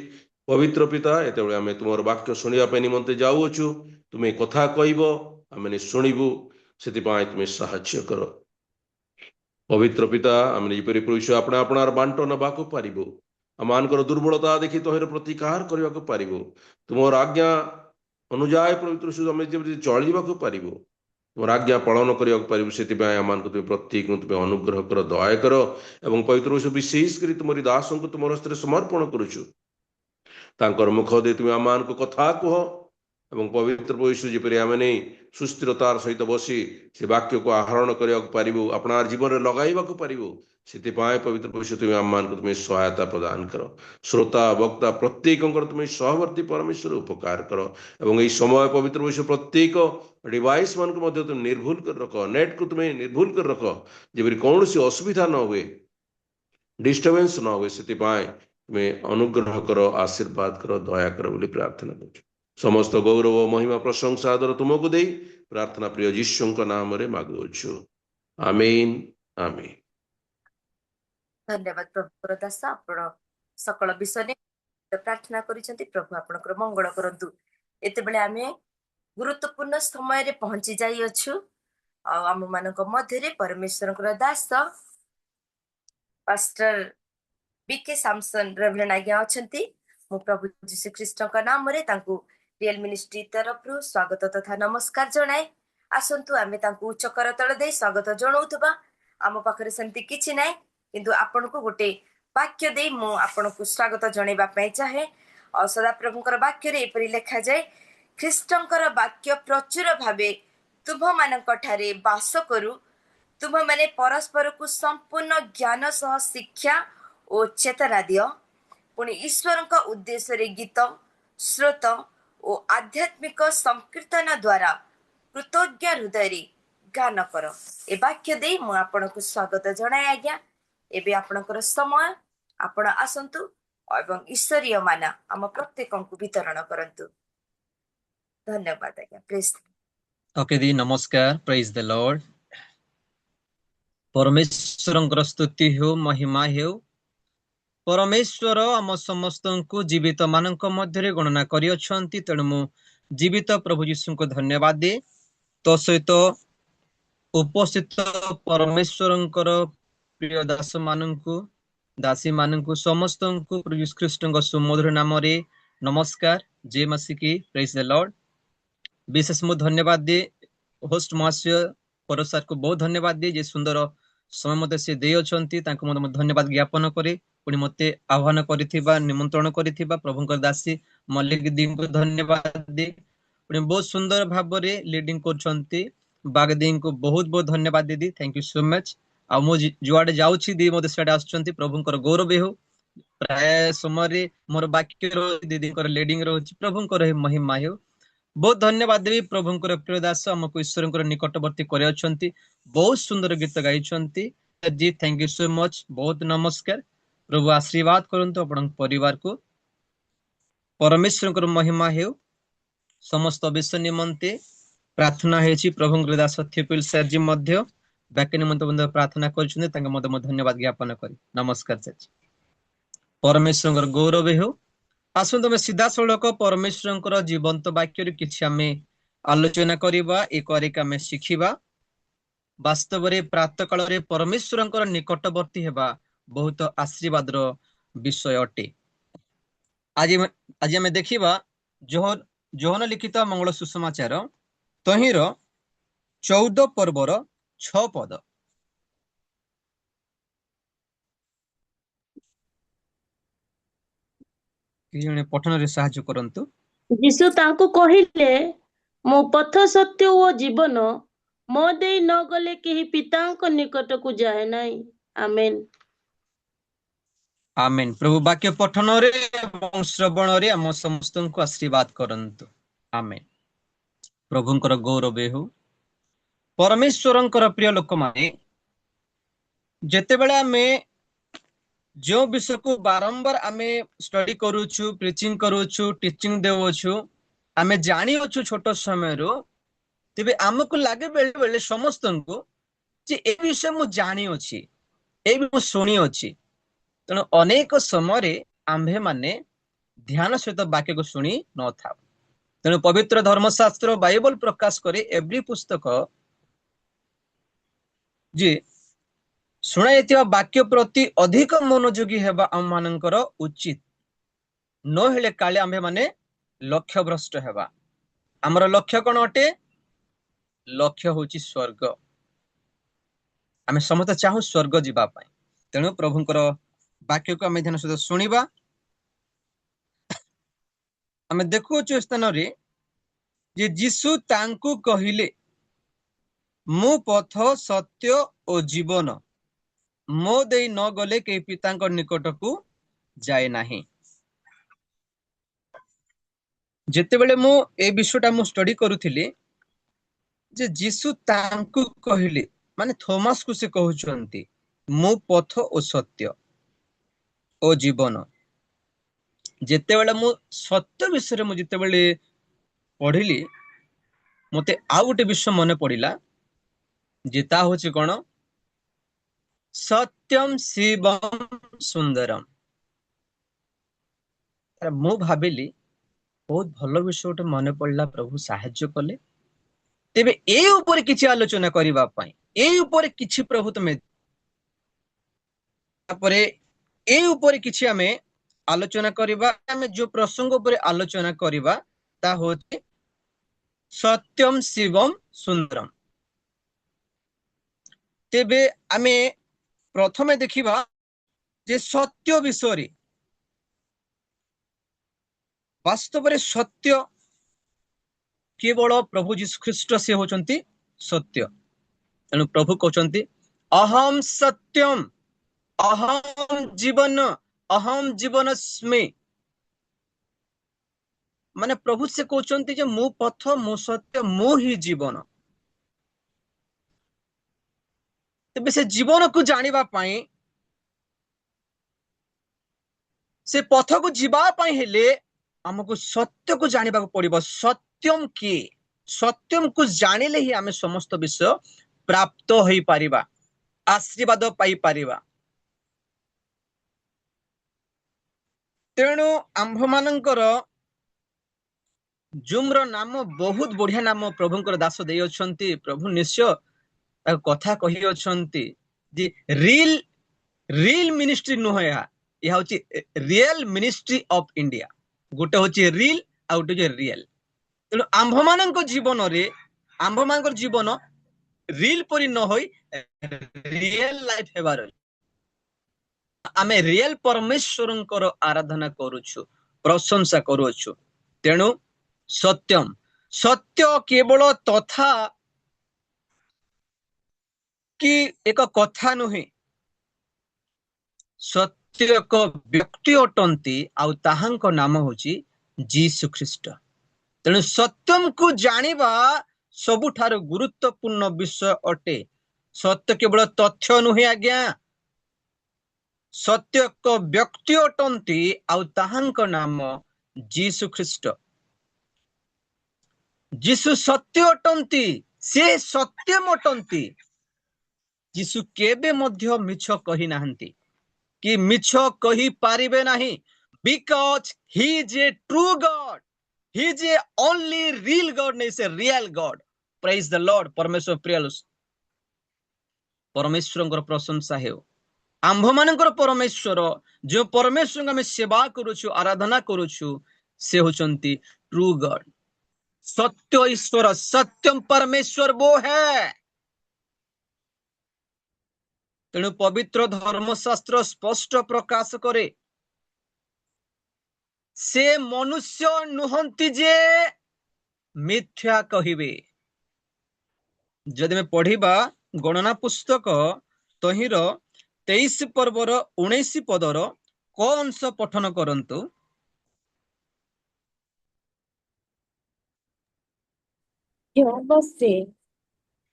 ପବିତ୍ର ପିତା, ଏତେବେଳେ ଆମେ ତୁମର ବାକ୍ୟ ଶୁଣିବା ପାଇଁ ନିମନ୍ତେ ଯାଉଅଛୁ। ତୁମେ କଥା କହିବ, ଆମେ ଶୁଣିବୁ, ସେଥିପାଇଁ ତୁମେ ସାହାଯ୍ୟ କର। ପବିତ୍ର ପିତା, ଆମେ ଯେପରି ପ୍ରଭୁ ଆପଣ ଆପଣାର ବାଣ୍ଟ ନେବାକୁ ପାରିବୁ, ଆମମାନଙ୍କର ଦୁର୍ବଳତା ଦେଖି ତହିଁର ପ୍ରତିକାର କରିବାକୁ ପାରିବୁ, ତୁମର ଆଜ୍ଞା ଅନୁଯାୟୀ ପବିତ୍ର ଆମେ ଯେମିତି ଚଳିବାକୁ ପାରିବୁ, ତୁମର ଆଜ୍ଞା ପାଳନ କରିବାକୁ ପାରିବୁ। ସେଥିପାଇଁ ଆମମାନଙ୍କୁ ତୁମେ ପ୍ରତ୍ୟେକଙ୍କୁ ତୁମେ ଅନୁଗ୍ରହ କର, ଦୟା କର ଏବଂ ପବିତ୍ର ବିଶେଷ କରି ତୁମରି ଦାସଙ୍କୁ ତୁମର ହସ୍ତରେ ସମର୍ପଣ କରୁଛୁ। ତାଙ୍କର ମୁଖ ଦେଇ ତୁମେ ଆମମାନଙ୍କୁ କଥା କୁହ ଏବଂ ପବିତ୍ର ବୈଶ୍ୟ ଯେପରି ଆମେ ନେଇ ସୁସ୍ଥିରତାର ସହିତ ବସି ସେ ବାକ୍ୟକୁ ଆହରଣ କରିବାକୁ ପାରିବୁ, ଆପଣାର ଜୀବନରେ ଲଗାଇବାକୁ ପାରିବୁ। ସେଥିପାଇଁ ପବିତ୍ର ବୈଶ୍ୟ ତୁମେ ଆମମାନଙ୍କୁ ତୁମେ ସହାୟତା ପ୍ରଦାନ କର। ଶ୍ରୋତା ବକ୍ତା ପ୍ରତ୍ୟେକଙ୍କର ତୁମେ ସହବର୍ତ୍ତୀ ପରମେଶ୍ୱର ଉପକାର କର ଏବଂ ଏହି ସମୟ ପବିତ୍ର ବୈଶ୍ୟ ପ୍ରତ୍ୟେକ ଡିଭାଇସ ମାନଙ୍କୁ ମଧ୍ୟ ତୁମେ ନିର୍ଭୁଲ କରି ରଖ, ନେଟକୁ ତୁମେ ନିର୍ଭୁଲ କରି ରଖ, ଯେପରି କୌଣସି ଅସୁବିଧା ନ ହୁଏ, ଡିଷ୍ଟର୍ବାନ୍ସ ନ ହୁଏ। ସେଥିପାଇଁ ତୁମେ ଅନୁଗ୍ରହ କର, ଆଶୀର୍ବାଦ କର, ଦୟା କର ବୋଲି ପ୍ରାର୍ଥନା କରୁଛୁ। ସମସ୍ତ ଗୌରବ, ମହିମା, ପ୍ରଶଂସା, ଆଦର ତୁମକୁ ଦେଇ ପ୍ରାର୍ଥନା ପ୍ରିୟ ଯୀଶୁଙ୍କ ନାମରେ ମାଗୁଅଛୁ, ଆମେନ୍ ଆମେନ୍। ଧନ୍ୟବାଦ ପ୍ରଭୁଙ୍କର ଦାସ, ଆପଣ ସକଳ ବିଷୟରେ ପ୍ରାର୍ଥନା କରିଛନ୍ତି। ପ୍ରଭୁ ଆପଣଙ୍କର ମଙ୍ଗଳ କରନ୍ତୁ। ଏତେବେଳେ ଆମେ ଗୁରୁତ୍ୱପୂର୍ଣ୍ଣ ସମୟରେ ପହଞ୍ଚି ଯାଇଅଛୁ ଆଉ ଆମମାନଙ୍କ ମଧ୍ୟରେ ପରମେଶ୍ୱରଙ୍କର ଦାସ ପାଷ୍ଟର ବିକେ ସାମସନ ରେଭରେଣ୍ଡ ଆଜ୍ଞା ଅଛନ୍ତି। ମୁଁ ପ୍ରଭୁ ଯୀଶୁ ଖ୍ରୀଷ୍ଟଙ୍କ ନାମରେ ତାଙ୍କୁ ରିଏଲ ମିନିଷ୍ଟ୍ରି ତରଫରୁ ସ୍ୱାଗତ ତଥା ନମସ୍କାର ଜଣାଏ। ଆସନ୍ତୁ ଆମେ ତାଙ୍କୁ ଉଚ୍ଚ କରତଳ ଦେଇ ସ୍ୱାଗତ ଜଣାଉଥିବା। ଆମ ପାଖରେ ସେମିତି କିଛି ନାହିଁ, କିନ୍ତୁ ଆପଣଙ୍କୁ ଗୋଟେ ବାକ୍ୟ ଦେଇ ମୁଁ ଆପଣଙ୍କୁ ସ୍ୱାଗତ ଜଣାଇବା ପାଇଁ ଚାହେଁ। ଆଉ ସଦାପ୍ରଭୁଙ୍କର ବାକ୍ୟରେ ଏପରି ଲେଖାଯାଏ, ଖ୍ରୀଷ୍ଟଙ୍କର ବାକ୍ୟ ପ୍ରଚୁର ଭାବେ ତୁମମାନଙ୍କ ଠାରେ ବାସ କରୁ, ତୁମମାନେ ପରସ୍ପରକୁ ସମ୍ପୂର୍ଣ୍ଣ ଜ୍ଞାନ ସହ ଶିକ୍ଷା ଓ ଚେତନା ଦିଅ, ପୁଣି ଈଶ୍ୱରଙ୍କ ଉଦ୍ଦେଶ୍ୟରେ ଗୀତ, ଶ୍ରୋତ ଓ ଆଧ୍ୟାତ୍ମିକ ସଂକୀର୍ତ୍ତନ ଦ୍ୱାରା କୃତଜ୍ଞ ହୃଦୟରେ ଗାନ କର। ଏ ବାକ୍ୟ ଦେଇ ମୁଁ ଆପଣଙ୍କୁ ସ୍ୱାଗତ ଜଣାଏ ଆଜ୍ଞା। ଏବେ ଆପଣଙ୍କର ସମୟ, ଆପଣ ଆସନ୍ତୁ एवं ईश्वरीय माना आम प्रत्येक वितरण करंतु। धन्यवाद आज्ञा। प्लीज। ओके दी नमस्कार। Praise the Lord. परमेश्वरंकर स्तुति हो महिमा हो। परमेश्वर आम समस्त को जीवित मानक मध्य गणना करियछंती तेणु मु जीवित प्रभु यीशु को धन्यवाद दे तो सहित उपस्थित परमेश्वरंकर प्रिय दास मानकु दासी मानकु समस्त को प्रभु यीशु ख्रीष्टଙ୍କ सुमधुर नाम रे नमस्कार। जय मसीह की। Praise the Lord. विशेष मु धन्यवाद दे होस्ट महाशय परसार को बहुत धन्यवाद दे जे सुंदर समय मते से देय अछंती तांको मते धन्यवाद ज्ञापन करे पुणी मते आह्वान करिथिबा निमंत्रण करिथिबा प्रभुंकर दासी मल्लिक दी को धन्यवाद दे पुणी बहुत सुंदर भाव रे लीडिंग करछंती बागदी को बहुत बहुत धन्यवाद दीदी। Thank you so much. आ मो जुआडे जाउछि दी मते सेडा आछंती प्रभुंकर गौरव हो। प्राय समय रे मोर बाक्य रो दीदी कर लीडिंग रो प्रभुंकर महिमा हो। बहुत धन्यवाद देवी प्रभुंकर प्रिय दास हमको ईश्वरंकर निकटवर्ती करे अछंती बहुत सुंदर गीत गाइछंती जी। Thank you so much. बहुत नमस्कार। प्रभु आशीर्वाद करंतु अपन परिवार को। परमेश्वरंकर महिमा हेउ। समस्त विश्व निमंते प्रार्थना हेछि प्रभुंकर दास थिपिल सर जी मध्य बाकी निमंते बंद प्रार्थना करछुने तांका मते धन्यवाद ज्ञापन करी नमस्कार सर। परमेश्वरंकर गौरव हेउ। आसंत में सीधा सड़क परमेश्वरंकर जीवंत वाक्य किछि आमे आलोचना करिबा ए करिक आमे शिखिबा। वास्तव रे प्रातः काल रे परमेश्वरंकर निकटवर्ती हेबा बहुत आशीर्वादर विषय अटे। आज आमे देखिबा जोहन लिखित मंगल सुसमाचार तहिर 14 पर्वर 6 पद। कि पठन रे साहाय्य करंतु। यीशु तांको कहिले मो पथ सत्य ओ जीवन मो देई न गले केही पितांको निकट को जाए नाही। आमेन। आमेन। प्रभु वाक्य पठन रे एवं श्रवण रे हम समस्त को आशीर्वाद करंतु। आमेन। प्रभुंकर गौरव हो। परमेश्वरंकर प्रिय लोक माने जेते बेले आमे जो विषय को बारंबार आमे स्टडी करूछु प्रीचिंग करूछु टीचिंग देवछु आमे जानी अछु छोट समय रो तेबे हमको लागे बेले बेले समस्त को जे ए विषय मु जानी अछि ए भी मु सुनी अछि तेणु अनेक समय आम्भे माने ध्यान सहित वाक्य को सुनी न था। तेणु पवित्र धर्मशास्त्र बाइबल प्रकाश करे एवरी पुस्तक जे शुणाइथिबा वाक्य प्रति अधिक मनोयोगी हेबा आम मानकर उचित न हेले काले आम्भे माने लक्ष्य भ्रष्ट हेबा। हमर लक्ष्य कोन अटे? लक्ष्य होची स्वर्ग। आमे समस्त चाहू स्वर्ग जीवा पाए। तेणु प्रभुंकर वाक्य को आमे ध्यान सहित सुनिबा। आमे देखुछु स्थान रे जे यीशु तांकु कहिले मु पथ सत्य ओ जीवन मो देई न गले के पितांकर निकट को जाए नाही। जेते बेले मु ए विषयटा मु स्टडी करूथिली जे यीशु तांकु कहिले माने थॉमस को से कहउछंती मु पथ ओ सत्य ओ जीवन। जेते बेले मु सत्य विषय मु जेते बेले पढिली मते आउ गोटे विषय मने पड़िला जेता होची कोन सत्यम शिवम सुंदरम। मु भाबिली बहुत भल विषय गोटे मने पड़ला प्रभु साहाय्य कले तेबे ए ऊपर किछि आलोचना करिबा पई ए ऊपर किछि प्रभु तमे तापरे ए ऊपर किछि आमे आलोचना करिबा। आमे जो प्रसंग ऊपर आलोचना करिबा ता होते सत्यम शिवम सुंदरम। तेबे आमे प्रथमे देखिबा जे सत्य विषय वास्तव रे सत्य केवल प्रभु यीशु ख्रीष्ट से होचंती सत्य। तेणु प्रभु कहउचंती अहम सत्यम अहम जीवनस्मि। माने प्रभु से कहउचंती जे मु पथ मु सत्य मु ही जीवन। तेबे से जीवन को जानिबा पाई से पथ को जीवा पाई हेले हमको सत्य को जानिबा को पड़िबो। सत्यम की सत्यम को जानिले ही आमे समस्त विषय प्राप्त होई पारिबा, आशीर्वाद पाई पारिबा। तेणु आंभ मानकर जुम्र नाम बहुत बढ़िया नाम प्रभुंकर दास देई अछंती। प्रभु निश्चय कथा कही अछंती जे रियल मिनिस्ट्री नुहे, यह होची रियल मिनिस्ट्री ऑफ इंडिया। गोटे होची रियल आ गोटे होची रियल। तेणु आंभ मानक जीवन रे आंभ मानकर जीवन रियल परि न होई रियल लाइफ हेबार। आमे रियल परमेश्वरंकर आराधना करूछु, प्रशंसा करूछु। तेणु सत्यम सत्य केवल तथा कि एक कथा नुहे, सत्य एक व्यक्ति अटंती आउ ताहांक नाम होची जीसु ख्रीष्ट। तेणु सत्यम को जानिबा सबुठार गुरुत्वपूर्ण विषय अटे। सत्य केवल तथ्य नुहे आज्ञा, सत्य एक व्यक्ति अटंती आउ ताहांक नाम जीसु ख्रीष्ट। जीसु सत्य अटंती, से सत्यम अटंती। जीसु केबे मध्य मिछ कहि नाहंती कि मिछ कहि पारिबे नहीं, because he is a true God, he is A only real God, नहीं से real God. Praise the Lord. परमेश्वर प्रियलुस परमेश्वरंकर प्रशंसा हेउ। आंभ मानकर परमेश्वर जो परमेश्वर आमे सेवा करूछु, आराधना करूछु, से होचंती ट्रू गॉड, सत्य ईश्वर, सत्यम परमेश्वर वो है। तेणु पवित्र धर्मशास्त्र स्पष्ट प्रकाश करे से मनुष्य नुहंती जे मिथ्या कहिबे। जदि में पढ़िबा गणना पुस्तक तहिर 23 पर्वर 19 पदर क अंश पठन करंतु।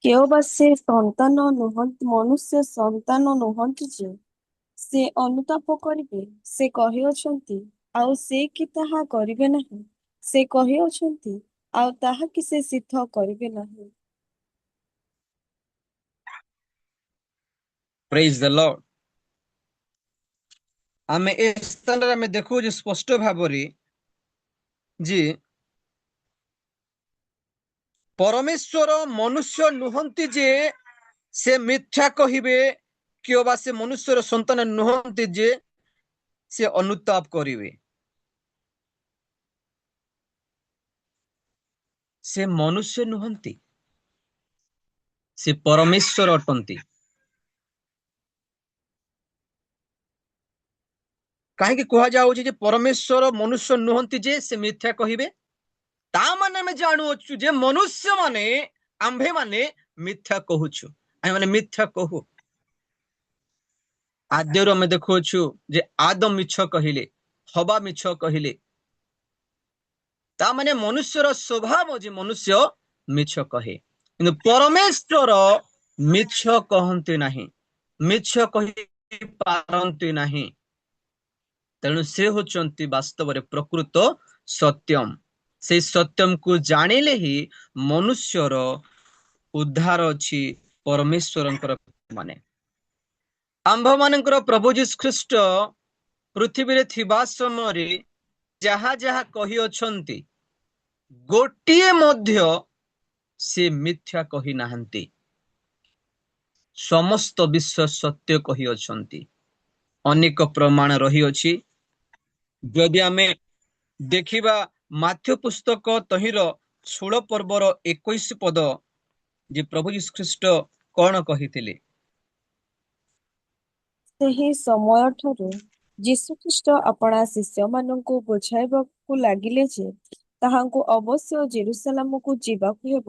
केवल से संतान नुहंती, मनुष्य संतान नुहंती जे से अनुताप करिवे, से कहि अछंती आउ से कि ताहा करिवे नाही, से कहि अछंती आउ ताहा कि से सिद्ध करिवे नाही। Praise the Lord. आमे ए स्थान रे आमे देखु जे स्पष्ट भाबरे जे परमेश्वर मनुष्य नुहंती जे से मिथ्या कहिबे, किबा से मनुष्यर संतान नुहंती जे से अनुताप करिवे। से मनुष्य नुहंती, से परमेश्वर अटंती। कहीं कह जाउछि जे परमेश्वर मनुष्य नुहंती जे से मिथ्या कहिबे, ता माने में जानु अछु जे मनुष्य माने आंभे माने मिथ्या कहूछु, आइ माने मिथ्या कहू। आद्यरु में देखुछु जे आदम मिछ कहिले, हवा मिछ कहिले, ता माने मनुष्यर स्वभाव जे मनुष्य मिछ कहे, किंतु परमेश्वर मिछ कहंती नाही, मिछ कहि पारंती नाही। तेणु से होचंती वास्तव रे प्रकृत सत्यम। से सत्यम को जानिले ही मनुष्यर उद्धार अछि परमेश्वरंकर माने। आंभ मानकर प्रभु जीसु ख्रीष्ट पृथ्वी रे थिबा समय रे जहा जहा कहि अछंती गोटिए मध्य से मिथ्या कहि नाहंती, समस्त विश्व सत्य कहि अछंती। अनेक प्रमाण रही अछि। यदि आमे देखिबा माथ्यू पुस्तक तहिर 16 पर्वर 21 पद जे प्रभु यीशु ख्रीष्ट कौन कहिथिले। ସେହି ସମୟଠାରୁ ଯୀଶୁଖ୍ରୀଷ୍ଟ ଆପଣା ଶିଷ୍ୟମାନଙ୍କୁ ବୁଝାଇବାକୁ ଲାଗିଲେ ଯେ ତାହାଙ୍କୁ ଅବଶ୍ୟ ଜେରୁସାଲେମକୁ ଯିବାକୁ ହେବ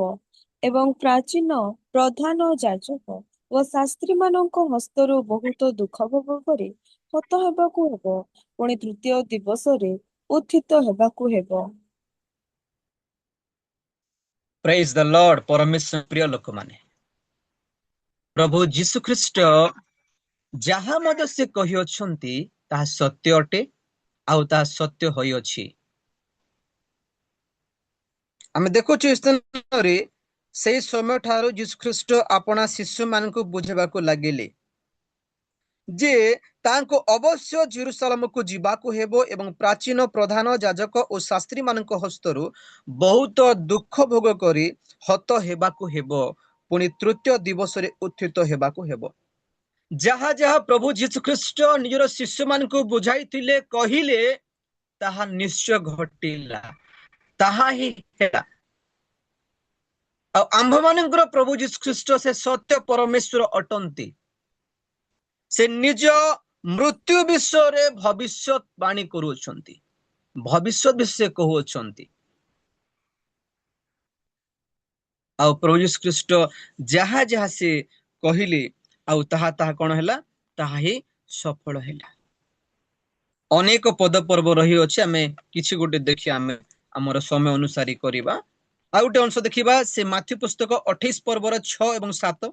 ଏବଂ ପ୍ରାଚୀନ ପ୍ରଧାନ ଯାଜକ ଓ ଶାସ୍ତ୍ରୀମାନଙ୍କ ହସ୍ତରୁ ବହୁତ ଦୁଃଖ ଭୋଗ କରି ହତ ହେବାକୁ ହେବ, ପୁଣି ତୃତୀୟ ଦିବସରେ ଉତ୍ଥିତ ହେବାକୁ ହେବ। Praise the Lord. परमेश्वर प्रिय लोक माने प्रभु यीशु ख्रीष्ट जहा मध्य से कहि अछंती ताहा सत्य अटे ଆଉ ତାହା ସତ୍ୟ ହୋଇଅଛି। ଆମେ ଦେଖୁଛୁ ଏ ସ୍ଥାନରେ ସେଇ ସମୟ ଠାରୁ ଯୀଶୁଖ୍ରୀଷ୍ଟ ଆପଣା ଶିଷ୍ୟମାନଙ୍କୁ ବୁଝେଇବାକୁ ଲାଗିଲେ ଯେ ତାଙ୍କୁ ଅବଶ୍ୟ ଜେରୁସାଲେମକୁ ଯିବାକୁ ହେବ ଏବଂ ପ୍ରାଚୀନ ପ୍ରଧାନ ଯାଜକ ଓ ଶାସ୍ତ୍ରୀ ମାନଙ୍କ ହସ୍ତରୁ ବହୁତ ଦୁଃଖ ଭୋଗ କରି ହତ ହେବାକୁ ହେବ, ପୁଣି ତୃତୀୟ ଦିବସରେ ଉତ୍ଥିତ ହେବାକୁ ହେବ। ଯାହା ଯାହା ପ୍ରଭୁ ଯୀଶୁଖ୍ରୀଷ୍ଟ ନିଜର ଶିଷ୍ୟମାନଙ୍କୁ ବୁଝାଇଥିଲେ, କହିଲେ, ତାହା ନିଶ୍ଚୟ ଘଟିଲା, ତାହା ହିଁ ହେଲା। ଆଉ ଆମ୍ଭମାନଙ୍କର ପ୍ରଭୁ ଯୀଶୁଖ୍ରୀଷ୍ଟ ସେ ସତ୍ୟ ପରମେଶ୍ୱର ଅଟନ୍ତି। ସେ ନିଜ ମୃତ୍ୟୁ ବିଷୟରେ ଭବିଷ୍ୟତବାଣୀ କରୁଅଛନ୍ତି, ଭବିଷ୍ୟତ ବିଷୟ କହୁଅଛନ୍ତି। ଆଉ ପ୍ରଭୁ ଯୀଶୁଖ୍ରୀଷ୍ଟ ଯାହା ଯାହା ସେ କହିଲେ, ଆଉ ତାହା ତାହା କଣ ହେଲା? ତାହା ହିଁ ସଫଳ ହେଲା। ଅନେକ ପଦ ପର୍ବ ରହିଅଛି, ଆମେ କିଛି ଗୋଟେ ଦେଖି ଆମେ ଆମର ସମୟ ଅନୁସାରେ କରିବା। ଆଉ ଗୋଟେ ଅଂଶ ଦେଖିବା, ସେ ମାଥ୍ୟୁ ପୁସ୍ତକ 28 ପର୍ବର 6 ଏବଂ 7।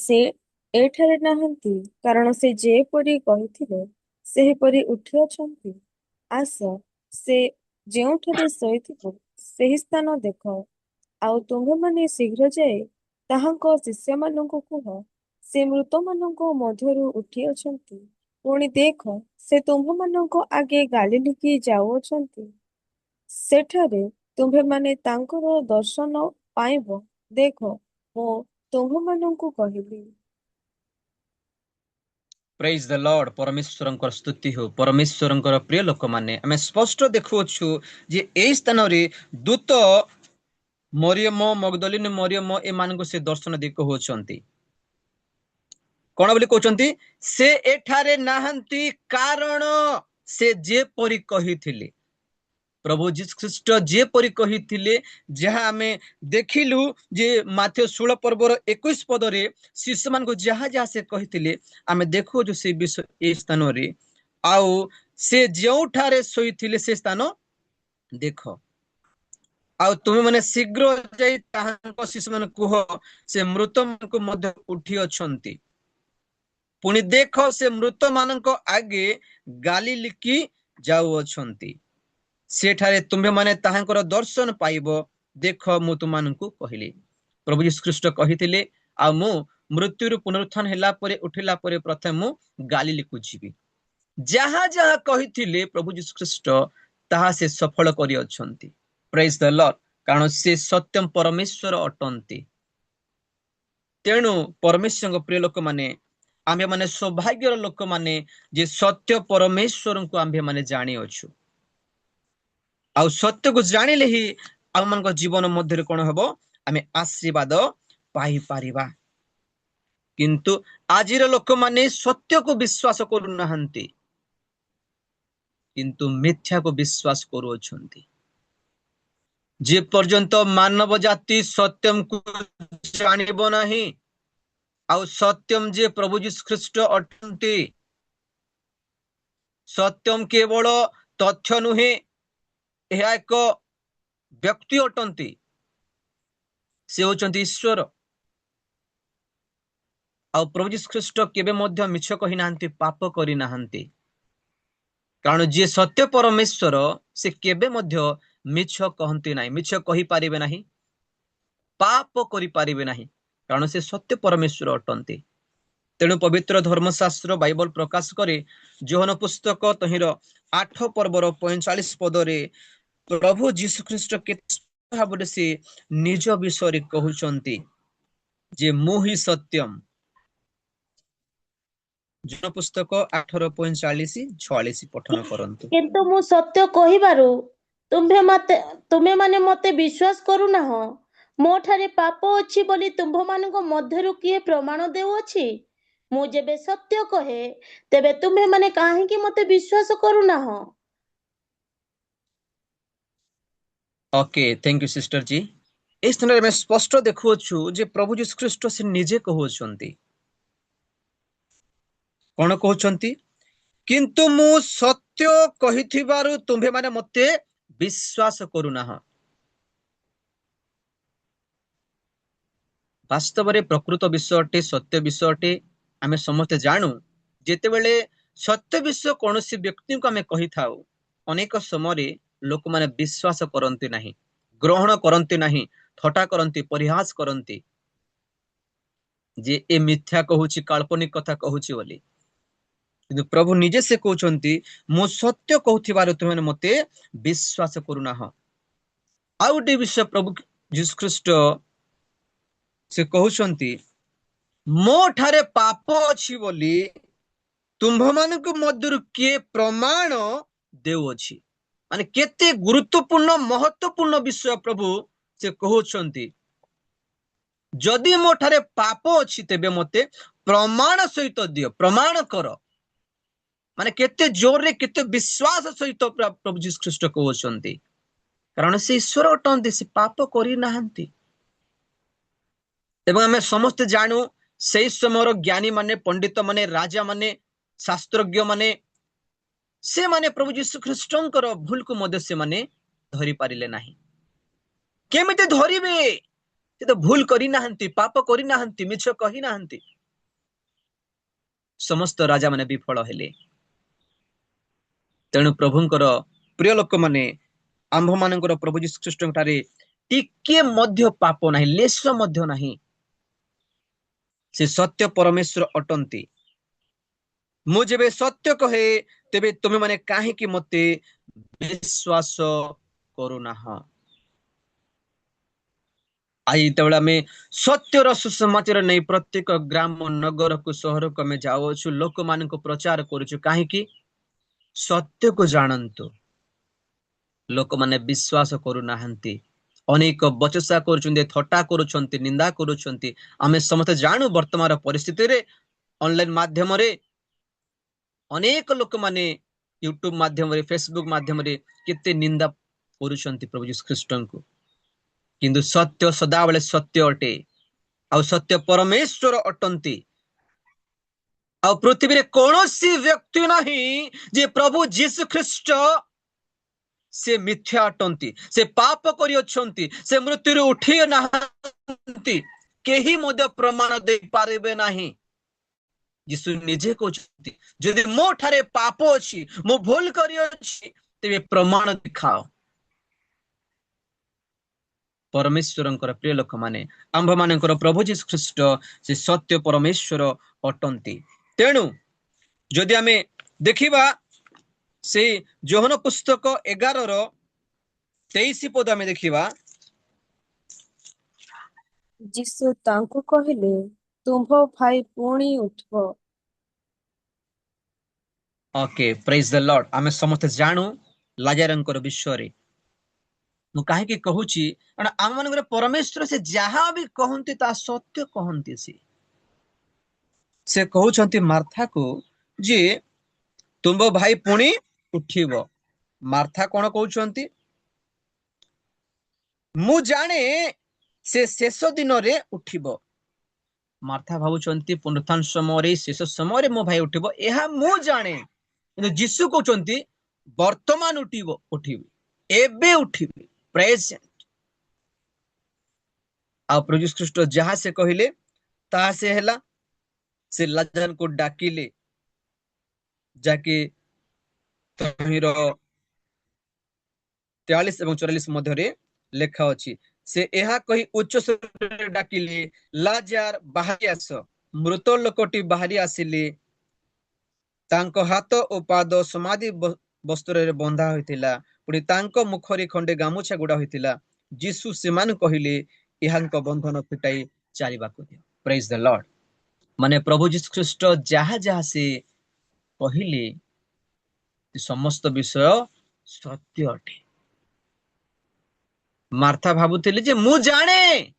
ସେ ଏଠାରେ ନାହାନ୍ତି, କାରଣ ସେ ଯେପରି କହିଥିଲେ ସେହିପରି ଉଠିଅଛନ୍ତି। ଆସ, ସେ ଯେଉଁଠାରେ ଶୋଇଥିବ ସେହି ସ୍ଥାନ ଦେଖ। ଆଉ ତୁମ୍ଭେମାନେ ଶୀଘ୍ର ଯାଇ ତାହାଙ୍କ ଶିଷ୍ୟମାନଙ୍କୁ କୁହ, ସେ ମୃତମାନଙ୍କ ମଧ୍ୟରୁ ଉଠିଅଛନ୍ତି। ପୁଣି ଦେଖ, ସେ ତୁମ୍ଭମାନଙ୍କ ଆଗେ ଗାଲିଲିକି ଯାଉଅଛନ୍ତି। ସେଠାରେ ତୁମ୍ଭେମାନେ ତାଙ୍କର ଦର୍ଶନ ପାଇବ। ଦେଖ, ମୁଁ ତୁମ୍ଭମାନଙ୍କୁ କହିଲି। ପ୍ରେଜ୍ ଦ ଲର୍ଡ। ପରମେଶ୍ୱରଙ୍କର ସ୍ତୁତି ହେଉ। ପରମେଶ୍ୱରଙ୍କର ପ୍ରିୟ ଲୋକମାନେ, ଆମେ ସ୍ପଷ୍ଟ ଦେଖୁଅଛୁ ଯେ ଏହି ସ୍ଥାନରେ ଦୂତ ମରିୟମ, ମଗଦଲିନୀ ମରିୟମ ଏମାନଙ୍କୁ ସେ ଦର୍ଶନ ଦେଇ କହୁଅଛନ୍ତି। କଣ ବୋଲି କହୁଛନ୍ତି? ସେ ଏଠାରେ ନାହାନ୍ତି, କାରଣ ସେ ଯେପରି କହିଥିଲେ, ପ୍ରଭୁ ଯୀଶୁଖ୍ରୀଷ୍ଟ ଯେପରି କହିଥିଲେ, ଯାହା ଆମେ ଦେଖିଲୁ ଯେ ମାଥ୍ୟୁ 16 ପର୍ବର 21 ପଦରେ ଶିଶୁମାନଙ୍କୁ ଯାହା ଯାହା ସେ କହିଥିଲେ, ଆମେ ଦେଖୁଛୁ ସେ ବିଷୟ ଏ ସ୍ଥାନରେ। ଆଉ ସେ ଯେଉଁଠାରେ ଶୋଇଥିଲେ ସେ ସ୍ଥାନ ଦେଖ। ଆଉ ତୁମେମାନେ ଶୀଘ୍ର ଯାଇ ତାହାଙ୍କ ଶିଶୁମାନଙ୍କୁ କୁହ, ସେ ମୃତମାନଙ୍କୁ ମଧ୍ୟ ଉଠି ଅଛନ୍ତି। ପୁଣି ଦେଖ, ସେ ମୃତମାନଙ୍କ ଆଗେ ଗାଲିଲିକି ଯାଉଅଛନ୍ତି। ସେଠାରେ ତୁମ୍ଭେମାନେ ତାହାଙ୍କର ଦର୍ଶନ ପାଇବ। ଦେଖ, ମୁଁ ତୁମମାନଙ୍କୁ କହିଲି। ପ୍ରଭୁ ଯୀଶୁଖ୍ରୀଷ୍ଟ କହିଥିଲେ, ଆଉ ମୁଁ ମୃତ୍ୟୁରୁ ପୁନରୁତ୍ଥାନ ହେଲା ପରେ, ଉଠିଲା ପରେ ପ୍ରଥମେ ମୁଁ ଗାଲିଲିକୁ ଯିବି। ଯାହା ଯାହା କହିଥିଲେ ପ୍ରଭୁ ଯୀଶୁଖ୍ରୀଷ୍ଟ, ତାହା ସେ ସଫଳ କରିଅଛନ୍ତି। ପ୍ରେଜ୍ ଦ ଲର୍ଡ। କାରଣ ସେ ସତ୍ୟମ ପରମେଶ୍ୱର ଅଟନ୍ତି। ତେଣୁ ପରମେଶ୍ୱରଙ୍କ ପ୍ରିୟ ଲୋକମାନେ, ଆମ୍ଭେମାନେ ସୌଭାଗ୍ୟର ଲୋକମାନେ ଯେ ସତ୍ୟ ପରମେଶ୍ୱରଙ୍କୁ ଆମ୍ଭେମାନେ ଜାଣିଅଛୁ। ଆଉ ସତ୍ୟକୁ ଜାଣିଲେ ହିଁ ଆମମାନଙ୍କ ଜୀବନ ମଧ୍ୟରେ କଣ ହେବ? ଆମେ ଆଶୀର୍ବାଦ ପାଇପାରିବା। କିନ୍ତୁ ଆଜିର ଲୋକମାନେ ସତ୍ୟକୁ ବିଶ୍ୱାସ କରୁନାହାନ୍ତି, କିନ୍ତୁ ମିଥ୍ୟାକୁ ବିଶ୍ୱାସ କରୁଅଛନ୍ତି। ଯେ ପର୍ଯ୍ୟନ୍ତ ମାନବ ଜାତି ସତ୍ୟମକୁ ଜାଣିବ ନାହିଁ, ଆଉ ସତ୍ୟମ ଯେ ପ୍ରଭୁ ଯୀଶୁଖ୍ରୀଷ୍ଟ ଅଟନ୍ତି। ସତ୍ୟମ କେବଳ ତଥ୍ୟ ନୁହେଁ, ଏହା ଏକ ବ୍ୟକ୍ତି ଅଟନ୍ତି। ସେ ହେଉଛନ୍ତି ଈଶ୍ୱର। ଆଉ ପ୍ରଭୁ ଯୀଶୁଖ୍ରୀଷ୍ଟ କେବେ ମଧ୍ୟ ମିଛ କହିନାହାନ୍ତି, ପାପ କରିନାହାନ୍ତି। କାରଣ ଯିଏ ସତ୍ୟ ପରମେଶ୍ୱର, ସେ କେବେ ମଧ୍ୟ ମିଛ କହନ୍ତି ନାହିଁ, ମିଛ କହିପାରିବେ ନାହିଁ, ପାପ କରିପାରିବେ ନାହିଁ, କାରଣ ସେ ସତ୍ୟ ପରମେଶ୍ୱର ଅଟନ୍ତି। ତେଣୁ ପବିତ୍ର ଧର୍ମଶାସ୍ତ୍ର ବାଇବଲ ପ୍ରକାଶ କରେ, ଯୋହନ ପୁସ୍ତକ ତହିଁର 8 ପର୍ବର 45 ପଦରେ ପ୍ରଭୁ ଯୀଶୁଖ୍ରୀଷ୍ଟ କେତେ ଭାବରେ ସେ ନିଜ ବିଷୟରେ କହୁଛନ୍ତି ଯେ ମୁଁ ହିଁ ସତ୍ୟମ। ଯୋହନ ପୁସ୍ତକ 8:45-46 ପଠନ କରନ୍ତୁ। କିନ୍ତୁ ମୁଁ ସତ୍ୟ କହିବାରୁ ତୁମେମାନେ ମତେ ବିଶ୍ୱାସ କରୁନାହଁ। ମୋ ଠାରେ ପାପ ଅଛି ବୋଲି ତୁମ୍ଭମାନଙ୍କ ମଧ୍ୟରୁ କିଏ ପ୍ରମାଣ ଦେଉଅଛି? ମୁଁ ଯେବେ ସତ୍ୟ କହେ, ତେବେ ତୁମେମାନେ କାହିଁକି ମତେ ବିଶ୍ୱାସ କରୁନାହଁ? Okay, thank you sister G. এই ସ୍ଥାନରେ ଆମେ ସ୍ପଷ୍ଟ ଦେଖୁଅଛୁ ଯେ ପ୍ରଭୁ ଯୀଶୁଖ୍ରୀଷ୍ଟ ସେ ନିଜେ କହୁଅଛନ୍ତି। କଣ କହୁଛନ୍ତି? କିନ୍ତୁ ମୁଁ ସତ୍ୟ କହିଥିବାରୁ ତୁମ୍ଭେମାନେ ମତେ ବିଶ୍ୱାସ କରୁନାହଁ। ବାସ୍ତବରେ ପ୍ରକୃତ ବିଷୟ ଅଟେ, ସତ୍ୟ ବିଷୟ ଅଟେ। आमे समस्त जानू जेतेबेले सत्य विषय कौनसी व्यक्ति को आमे कही थाउ अनेक समय लोक माने विश्वास करते नहीं, ग्रहण करते नहीं, थटा करते, परिहास करते जे ए मिथ्या कहूची, काल्पनिक कथा कहूची बोली। किंतु प्रभु निजे से कहउछंती मो सत्य कहउथिबार तुमने मते विश्वास करूना हो। आउ गोटे विषय प्रभु यीशु ख्रीष्ट से कहउछंती मो ठारे पाप अछि बोली तुम्भ मानक मध्यरु किए प्रमाण देउअछि। माने केते गुरुत्वपूर्ण महत्वपूर्ण विषय प्रभु से कहउछंती जदि मो ठारे पाप अछि तेबे मते प्रमाण सहित दियो, प्रमाण कर। माने केते जोर रे केते विश्वास सहित प्रभु यीशु ख्रीष्ट कहउछंती कारण से ईश्वर अटंती, से पाप करि नाहंती। एवं आमे समस्त जानू से समय ज्ञानी माने, पंडित माने, राजा माने, शास्त्रज्ञ माने से माने प्रभु यीशु ख्रीष्टंकर भूल को मध्य से माने धरि पारिले नाही। केमिते धरिबे? से तो भूल करि नाहंती, पाप करि नाहंती, मिछ कहि नाहंती। समस्त राजा माने विफल हेले। तेणु प्रभुंकर प्रिय लोक माने आंभ मानकर प्रभु यीशु ख्रीष्टंक ठारे टिके मध्य पाप नाही, लेश मध्य नाही। से सत्य परमेश्वर अटंती। मु जेबे सत्य कहे तेबे तुमे माने काहे कि मते विश्वास करूना हो। आई तबला में सत्य र सुसमाचार नहीं प्रत्येक ग्राम नगर को शहर को में जाओ छु, लोक मान को प्रचार करू काहे कि सत्य को जानंतु। लोक माने विश्वास करू नाहंती, अनेक बचसा करूछन्ते, थट्टा करूछन्ते, निंदा करूछन्ते। आमे समस्त जानू वर्तमान परिस्थिति रे ऑनलाइन माध्यम रे अनेक लोक माने यूट्यूब माध्यम रे, फेसबुक माध्यम रे केते निंदा करूछन्ते प्रभु यीशु ख्रीष्टन को। किंतु सत्य सदाबले सत्य अटे, आ सत्य परमेश्वर अटंती। आ पृथ्वी रे कौनसी व्यक्ति नहीं जे प्रभु यीशु ख्रीष्ट से मिथ्या अटंती, से पाप करि अछंती, से मृत्यु रे उठी नाहंती, केही मध्य प्रमाण दे पारिबे नाही। यीशु निजे कहउछंती जदि मो ठारे पाप अछि, मो भूल करि अछि, तेबे प्रमाण दिखाओ। परमेश्वरंकर प्रिय लोक माने आंभ मानकर प्रभु यीशु ख्रीष्ट से सत्य परमेश्वर अटंती। तेणु जदि आमे देखिबा से योहन पुस्तक 11:23 पद आमे देखिबा। ଯୀଶୁ ତାଙ୍କୁ କହିଲେ ତୁମ୍ଭ ଭାଇ ପୁଣି ଉଠିବ। Okay, praise the Lord. आमे समस्त जानू लाजरंकर विषय रे मु काहे कि कहूची कारण आम मानकर परमेश्वर से जहा भी कहंती ता सत्य कहंती। से कहउछंती मार्था को जे तुम भाई पुणी उठिब। मार्था कोन कहउछंती मु जाने से शेष दिन रे उठिब। मार्था भाबुछंती पुनरुत्थान समय रे, शेष समय रे मो भाई उठिब, एहा मु जाने। किंतु यीशु कहउछंती वर्तमान उठिब, उठिब, एबे उठिब, प्रेजेंट। आ प्रभु यीशु ख्रीष्ट जहा से कहिले ताहा से हैला। से लाजर को डाकिले, जाके तहिर 43 एवं 44 मध्य रे लेखा अछि। से एहा कही उच्च स्वर डाकिले लाजार बाहरी आस। मृत लोकटी बाहरी आसिले, तांको हाथ ओ पाद समाधि वस्त्र रे बंधा होइतिला, पुणी तांको मुखरी खंडे गामुछा गुडा होइतिला। यीशु सेमान कहिले एहांको बंधन फिटाई चालिबाकु दियो। Praise the Lord. माने प्रभु यीशु ख्रीष्ट जहा जहा से कहिले समस्त विषय सत्य अटे। मार्था भाबुथिले जे मु जाने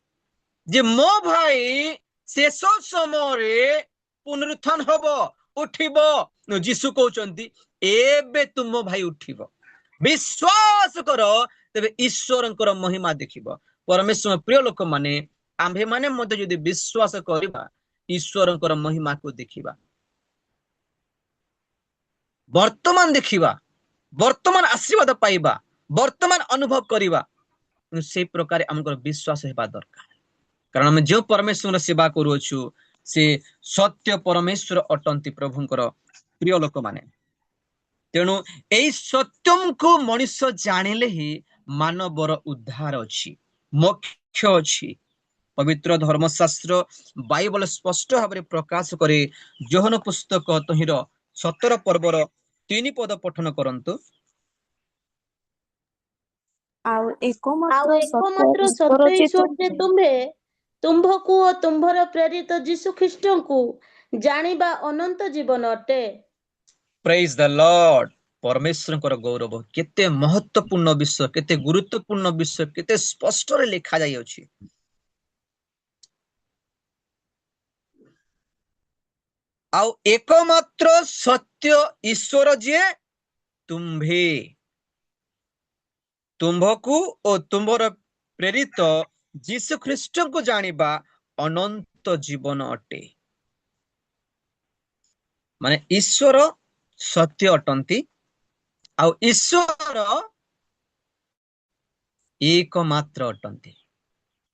जे मो भाई शेष समय रे पुनरुत्थान हबो, उठिबो। यीशु कहउचंती एबे तुम भाई उठिबो, विश्वास करो, तेबे ईश्वरंकर महिमा देखिबो। परमेश्वर प्रिय लोक माने आम्भे माने मते यदि विश्वास करिबा ईश्वरंकर महिमा को देखिबा, वर्तमान देखिबा, वर्तमान आशीर्वाद पाइबा, वर्तमान अनुभव करिबा, से प्रकार हमकर विश्वास हेबा दरकार। कारण हम जो परमेश्वर सेवा करूछु से सत्य परमेश्वर अटंती प्रभुंकर प्रिय लोक माने तेणु एई सत्यम को मनुष्य जानिले ही मानवर उद्धार अछि मोक्ष अछि पवित्र धर्मशास्त्र बाइबल स्पष्ट भाव प्रकाश करे जोहन पुस्तक तहिर 17 पर्वर 3 पद पठन करंतु ଆଉ ଆଉ ଏକମାତ୍ର ସତ୍ୟ ଏକମାତ୍ର ଈଶ୍ୱର ସତ୍ୟ ଯେ ଈଶ୍ୱର ଯେ ତୁମ୍ଭେ ତୁମ୍ଭକୁ ଓ ତୁମ୍ଭର ପ୍ରେରିତ ଯୀଶୁ ଖ୍ରୀଷ୍ଟଙ୍କୁ ଜାଣିବା ଅନନ୍ତ ଜୀବନ ଅଟେ। प्रेज द लॉर्ड परमेश्वर गौरव केते महत्वपूर्ण विषय केते गुरुत्वपूर्ण विषय केते स्पष्ट रे लिखा जाय अछि आउ एकमात्र सत्य ईश्वर जे तुम्भे तुम्भकु ओ तुम्भर प्रेरित यीशु ख्रीष्ट को जानिबा अनंत जीवन अटे माने ईश्वर सत्य अटंती आउ ईश्वर एकमात्र अटंती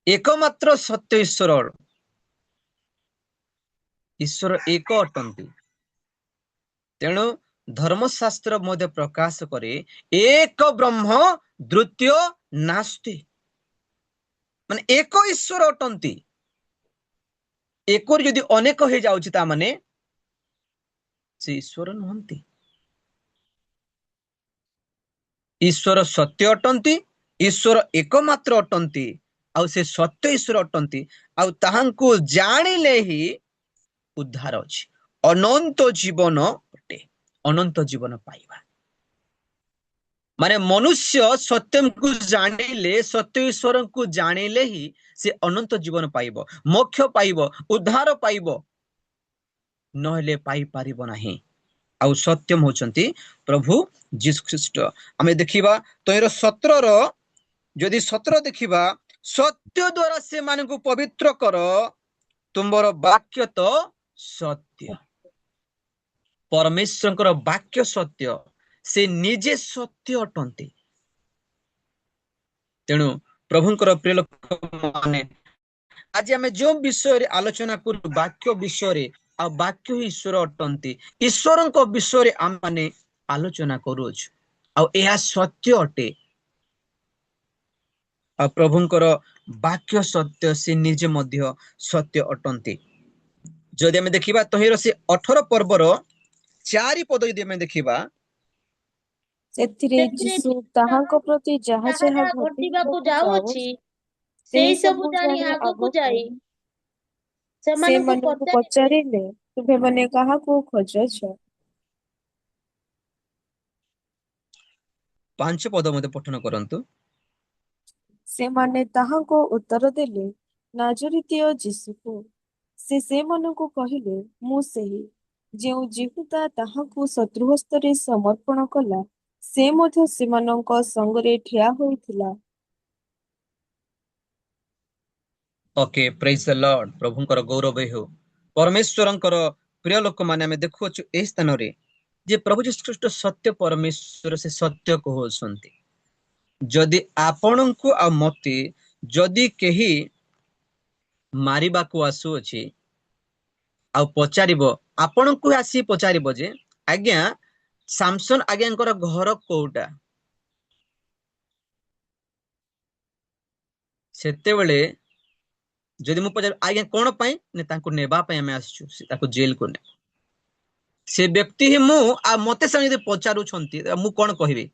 एकमात्र सत्य ईश्वर ईश्वर एक अटंती तेणु धर्मशास्त्र मध्य प्रकाश करे एक ब्रह्म द्वितीय नास्ति माने एक ईश्वर अटंती एक यदि अनेक हो जाउछि ता माने से ईश्वर नहंती ईश्वर सत्य अटंती ईश्वर एकमात्र अटंती आउ से सत्य ईश्वर अटंती आउ ताहांकु जानिले ही उद्धार अछि अनंत जीवन अटे अनंत जीवन पाइबा माने मनुष्य सत्यम को जानिले सत्य ईश्वर को जानिले ही से अनंत जीवन पाइब मोक्ष पाइब उद्धार पाइब नहले पाई पारिब नाही आउ सत्यम होचंती प्रभु यीशु ख्रीष्ट आमे देखिबा तोर 17 रो यदि 17 देखिबा सत्य द्वारा से मान को पवित्र कर तुमर वाक्य तो सत्य परमेश्वर वाक्य सत्य से निजे सत्य अटंती तेणु प्रभुंकर प्रिय लोक माने आज आमे जो विषय आलोचना करू वाक्य विषय आ वाक्य ही ईश्वर अटंती ईश्वर विषय आम माने आलोचना करूछ आ यह सत्य अटे आ प्रभुंकर वाक्य सत्य से निजे मध्य सत्य अटंती जदि आमे देखिबा तहिर से 18 पर्वर 4 पद यदि आमे देखिबा ସେଥିରେ ଯୀଶୁ ତାହାଙ୍କ ପ୍ରତି ଯାହା ଯାହା ଯାହା ଯାହା ଘଟିବାକୁ ଘଟିବାକୁ ଯାଉଅଛି ଯାଉଛି ସେଇ ସବୁ ଜାଣି ଆଗକୁ ଯାଇ ସେମାନଙ୍କୁ ସେମାନଙ୍କୁ ପଚାରିଲେ ପଚାରିଲେ ତୁମେମାନେ କାହାକୁ ଖୋଜୁଛ 5 ପଦ ମଧ୍ୟ ପଠନ କରନ୍ତୁ ସେମାନେ ତାହାଙ୍କୁ ଉତ୍ତର ଦେଲେ ନାଜରିତୀୟ ଯୀଶୁକୁ ସେ ସେମାନଙ୍କୁ କହିଲେ ମୁଁ ସେହି ଯେଉଁ ଯିହୁଦା ତାହାକୁ ଶତ୍ରୁ ହସ୍ତରେ ସମର୍ପଣ କଲା ସେ ମଧ୍ୟ ସେମାନଙ୍କ ସଙ୍ଗରେ ଠିଆ ହୋଇଥିଲା ओके प्रेज द लॉर्ड प्रभुंकर गौरव हो परमेश्वरंकर प्रिय लोक माने हमें देखुछु ए स्थान रे जे प्रभु यीशु ख्रीष्ट सत्य परमेश्वर से सत्य कहउछंती जदि आपणଙ୍କୁ आ मते जदि केही मारिबाकू आसु अछि आ पचारिबो आपणଙ୍କୁ आसी पचारिबो जे आज्ञा सामसन आज्ञांकर घर कोउटा सेते बेले जदि मु पचार आज्ञा कोन पई ने तांको नेबा पई हमें आसछु ताको जेल को ने से व्यक्ति ही मु आ मते से यदि पचारु छंती मु कोन कहिबे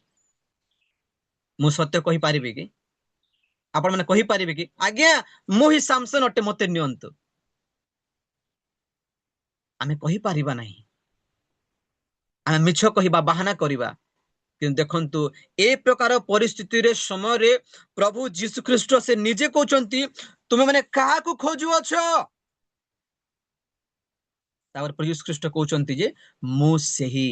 मु सत्य कहि पारिबे कि आपण माने कहि पारिबे कि आज्ञा मु ही सामसन अटे मते नियंतु आमे कहि पारिबा नाही आमे मिछ कहिबा बहाना करिबा किंतु देखंतु ए प्रकार परिस्थिति रे समय रे प्रभु यीशु ख्रीष्ट से निजे कहउचंती तुमे माने काहा को खोजु अछो तापर प्रभु यीशु ख्रीष्ट कहउचंती जे मु सेही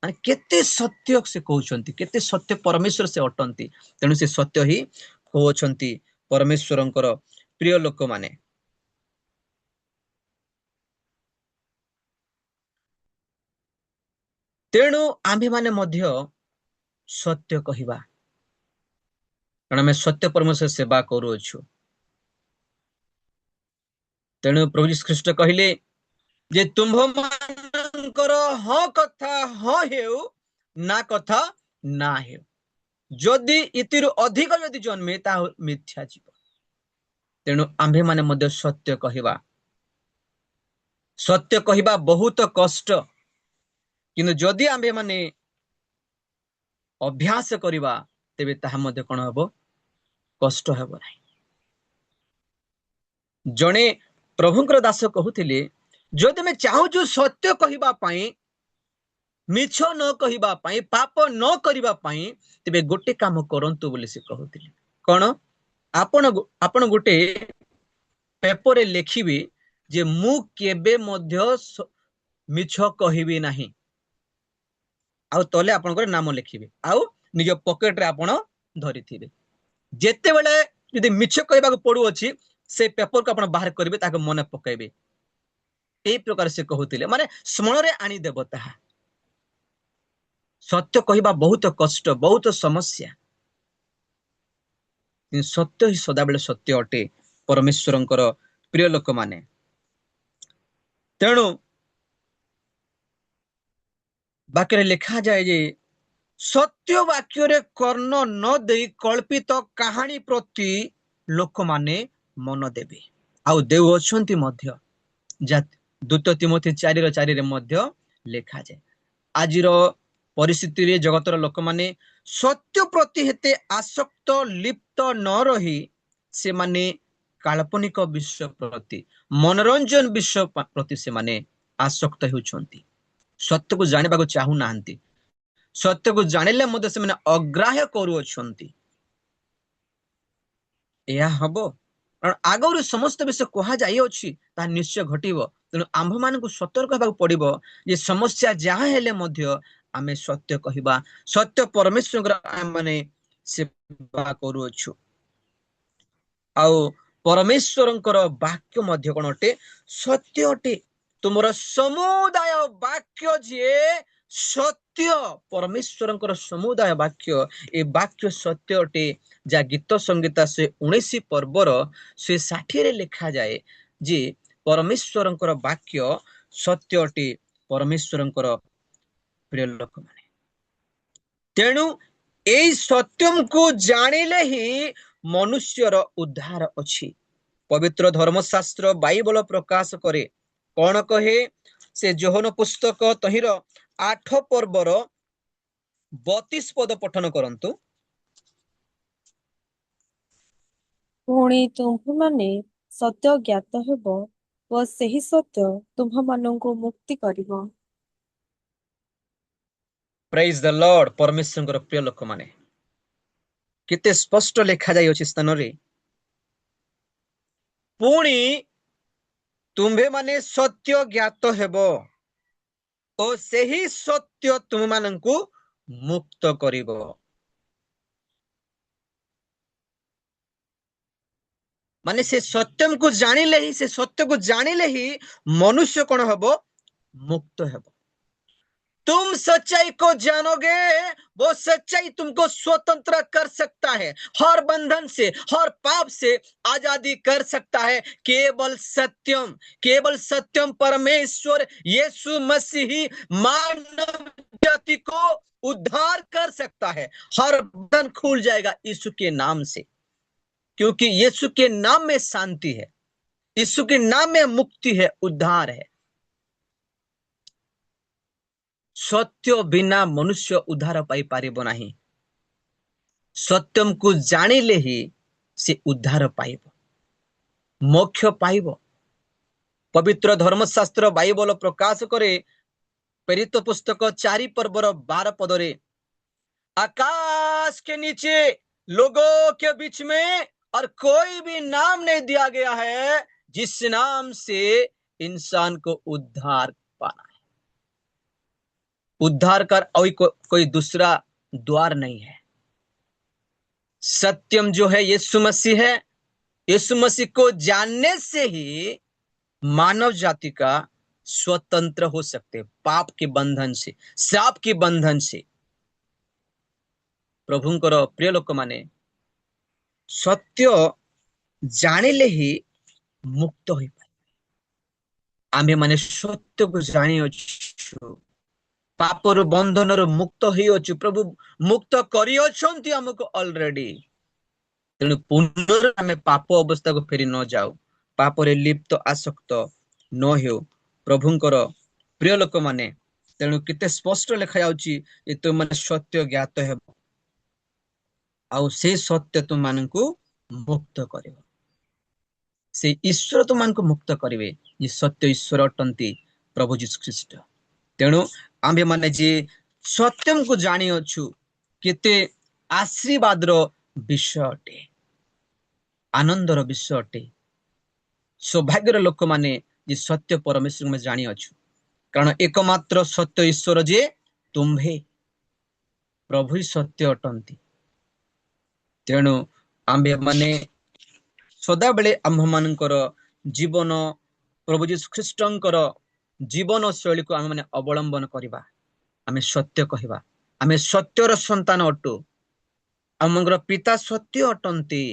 माने केते सत्य से कहउचंती केते सत्य परमेश्वर से अटंती तेनु से सत्य ही कहउचंती परमेश्वरंकर प्रिय लोक माने तेणु आम्भे माने मध्य सत्य कहिबा कारण आमे सत्य परमेश्वर सेवा करूछु तेणु प्रभु यीशु ख्रीष्ट कहले जे तुम्भ मानकर हाँ कथा हाँ हेउ ना कथा ना हेउ जदि इतिरु अधिक जदि जन्मे ता मिथ्या जीव। तेणु आम्भे माने मध्य सत्य कहिबा बहुत कष्ट, किंतु जदि आम्भे माने अभ्यास करिबा तेबे ताहा मध्य कोन हबो कष्ट हबो नाही। जणे प्रभुंकर दास कहूथिले जदि मैं चाहूछु सत्य कहिबा पई मिछ न कहिबा पई पाप न करिबा पई तेबे गोटे काम करंतु बोली से कहूथिले कोन आपण गोटे पेपर रे लिखिबे जे मु केबे मध्य मिछ कहिबे नाही आउ तले आपनकर नाम लिखिबे आउ निज पॉकेट रे आपण धरिथिबे जेते बेले यदि मिछ कहबा को पडु अछि से पेपर को आपण बाहर करिवे ताके मने पकाइबे ए प्रकार से कहूथिले माने स्मरण रे आनी देवता सत्य कहिबा बहुत कष्ट बहुत समस्या सत्य ही सदा बेले सत्य अटे परमेश्वरंकर प्रिय लोक माने। तेणु वाक्य लिखा जाए जे सत्य वाक्य रे कर्ण न देई कल्पित कहानी प्रति लोक माने मन देबे आउ देव अछंती मध्य द्वितीय तिमोथी 4:4 रे मध्य लिखा जाए। आजिर परिस्थिति रे जगतर लोक माने सत्य प्रति हेते आसक्त लिप्त न रही से माने काल्पनिक विषय प्रति मनोरंजन विषय प्रति से माने आसक्त होउछंती सत्य को जानिबा को चाहू नांती सत्य को जानिले मध्य से माने अग्राह्य करू अछंती या हबो कारण आगरु समस्त विषय कहा जाई अछि ता निश्चय घटिबो। तेणु आम्भ मानकु सतर्क हेबाक पड़िबो जे समस्या जहाँ हेले मध्य आमे सत्य कहिबा सत्य परमेश्वर माने सेवा करू अछु आउ परमेश्वरंकर वाक्य मध्य कोन अटे सत्य अटे तुमर समुदाय वाक्य जे सत्य परमेश्वरंकर समुदाय वाक्य ए वाक्य सत्य अटे जा गीत संगीता से 19 पर्वर से 60 रे लिखा जाए जे परमेश्वरंकर वाक्य सत्य अटे परमेश्वरंकर प्रिय लोक माने। तेणु एई सत्यम को जानिले ही मनुष्यर उद्धार अछि। पवित्र धर्मशास्त्र बाइबल प्रकाश करे कौन कहे से जोहन पुस्तक तहिर 8 पर्वर 32 पद पठन करंतु। पुणी तुम्भମାନେ ସତ୍ୟ ଜ୍ଞାତ ହେବ ଓ ସେହି ସତ୍ୟ ତୁମ୍ଭମାନଙ୍କୁ ମୁକ୍ତି କରିବ। प्रेज द लॉर्ड परमेश्वर प्रिय लोक माने केते स्पष्ट लिखा जाय अछि स्थान रे पुणी तुम्भे माने सत्य ज्ञात हेबो ओ ସେହି सत्य तुमମାନଙ୍କୁ मुक्त करिवो। माने से सत्यम को जानिले ही से सत्य को जानिले ही मनुष्य कौन हबो मुक्त हेबो। तुम सच्चाई को जानोगे वो सच्चाई तुमको स्वतंत्र कर सकता है हर बंधन से हर पाप से आजादी कर सकता है केवल सत्यम परमेश्वर यीशु मसीह ही मानव जाति को उद्धार कर सकता है। हर बंधन खुल जाएगा यीशु के नाम से क्योंकि यीशु के नाम में शांति है यीशु के नाम में मुक्ति है उद्धार है। सत्य बिना मनुष्य उद्धार पाई पारिबो नाही सत्यम को जानिले ही से उद्धार पाइबो मोक्ष पाइबो। पवित्र धर्मशास्त्र बाइबल प्रकाश करे प्रेरित पुस्तक 4 पर्वर 12 पद रे आकाश के नीचे लोगों के बीच में और कोई भी नाम नहीं दिया गया है जिस नाम से इंसान को उद्धार पाना है। उद्धार कर कोई दूसरा द्वार नहीं है। सत्यम जो है यीशु मसीह है। यीशु मसीह को जानने से ही मानव जाति का स्वतंत्र हो सकते पाप के बंधन से श्राप के बंधन से। प्रभुंकर प्रिय लोक माने सत्य जानिले ही मुक्त होई पारे आमे माने सत्य को जानी अच्छु पापर बंधन मुक्त ही अच्छु प्रभु मुक्त करी अछंती हमको ऑलरेडी तेणु पुनः आमे पाप अवस्था को फेरी न जाऊ पापरे लिप्त आसक्त न हो प्रभुंकर प्रिय लोक माने तेणु केते स्पष्ट लिखा जाउची जे तुम माने सत्य ज्ञात हे आउ से सत्य तुम मानकु मुक्त करिवो से ईश्वर तुम मानकु मुक्त करिवे ये सत्य ईश्वर अटंती प्रभु जीसु ख्रीष्ट तेणु आम्भे माने जे सत्यम को जानी अछु केते आशीर्वाद रो विषय अटे आनंदर विषय अटे सौभाग्यर लोक माने जे सत्य परमेश्वर में जानी अछु कारण एकमात्र सत्य ईश्वर जे तुम्भे प्रभु ही सत्य अटंती तेणु आम्भे माने सदा बेले आम्भ मानकर जीवन प्रभु जीसु ख्रीष्टंकर जीवन शैली को आम माने अवलंबन करिबा आमे सत्य कहिबा आमे सत्यर संतान अटु आमंगर पिता सत्य अटंती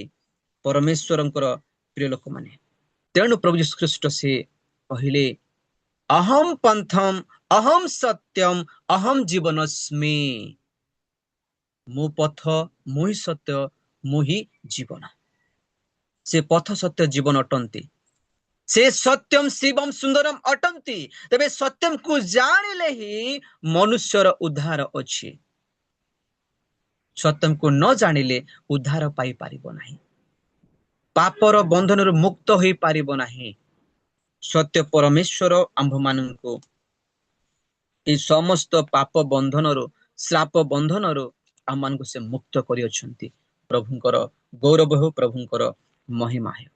परमेश्वरंकर प्रिय लोक माने तेणु प्रभु जीसु ख्रीष्ट से कहिले अहम पंथम अहम सत्यम अहम जीवनस्मि मु पथ मुहि सत्य मुहि जीवन से पथ सत्य जीवन अटंती से सत्यम शिवम सुंदरम अटंती तबे सत्यम को जानिले ही मनुष्यर उद्धार अछि सत्यम को न जानिले उद्धार पाई पारिबो नाही पापर बंधन मुक्त होई पारिबो नाही सत्य परमेश्वर आंभ माननको ए समस्त पाप बंधन श्राप बंधन आम मानक से मुक्त करि अछंती प्रभुंकर गौरव हो प्रभुंकर महिमा हो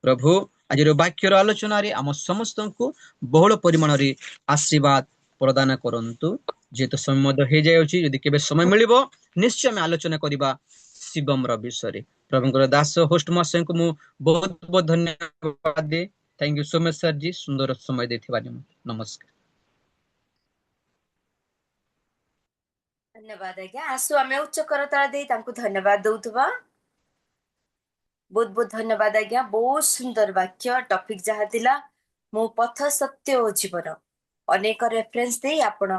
प्रभु आज वाक्यर आलोचना रे आम समस्त को बहुल परिमाण रे आशीर्वाद प्रदान करंतु जेतो समय हो जाय यदि केबे समय मिलिबो निश्चय में आलोचना करिबा शिवम र विषय प्रभुंकर दास होस्ट मास्टर को मु बहुत बहुत धन्यवाद दे thank you so much sir ji सुंदर समय देथिबा नमस्कार धन्यवाद आज्ञा आसु आमे उच्च करतला दे तांको धन्यवाद दउथबा बहुत बहुत धन्यवाद आज्ञा बहुत सुंदर वाक्य टॉपिक जहा थिला मो पथ सत्य ओ जीवन अनेक रेफरेंस दे आपण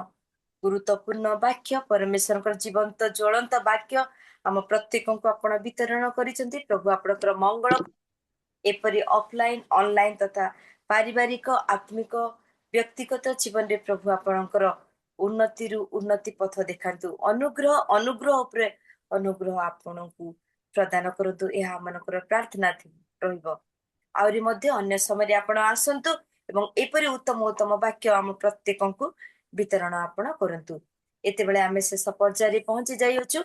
गुरुत्वपूर्ण वाक्य परमेश्वर जीवंत ज्वलंत वाक्य आम प्रत्येक को आपण वितरण करिसंती प्रभु आपणकर मंगल एपरी ऑफलाइन ऑनलाइन तथा पारिवारिक आत्मिक व्यक्तिगत जीवन रे प्रभु आपणकर उन्नति रु उन्नति पथ देखांतु अनुग्रह अनुग्रह उपरे अनुग्रह आपणकू प्रदान करतु यह मनकर प्रार्थना रहिबो आउरी मध्ये अन्य समय आपण आसंतु एवं एपरी उत्तम उत्तम वाक्य आम प्रत्येक को वितरण आपण करंतु एते बेले आमे शेष पर्याय पहुंची जाइछु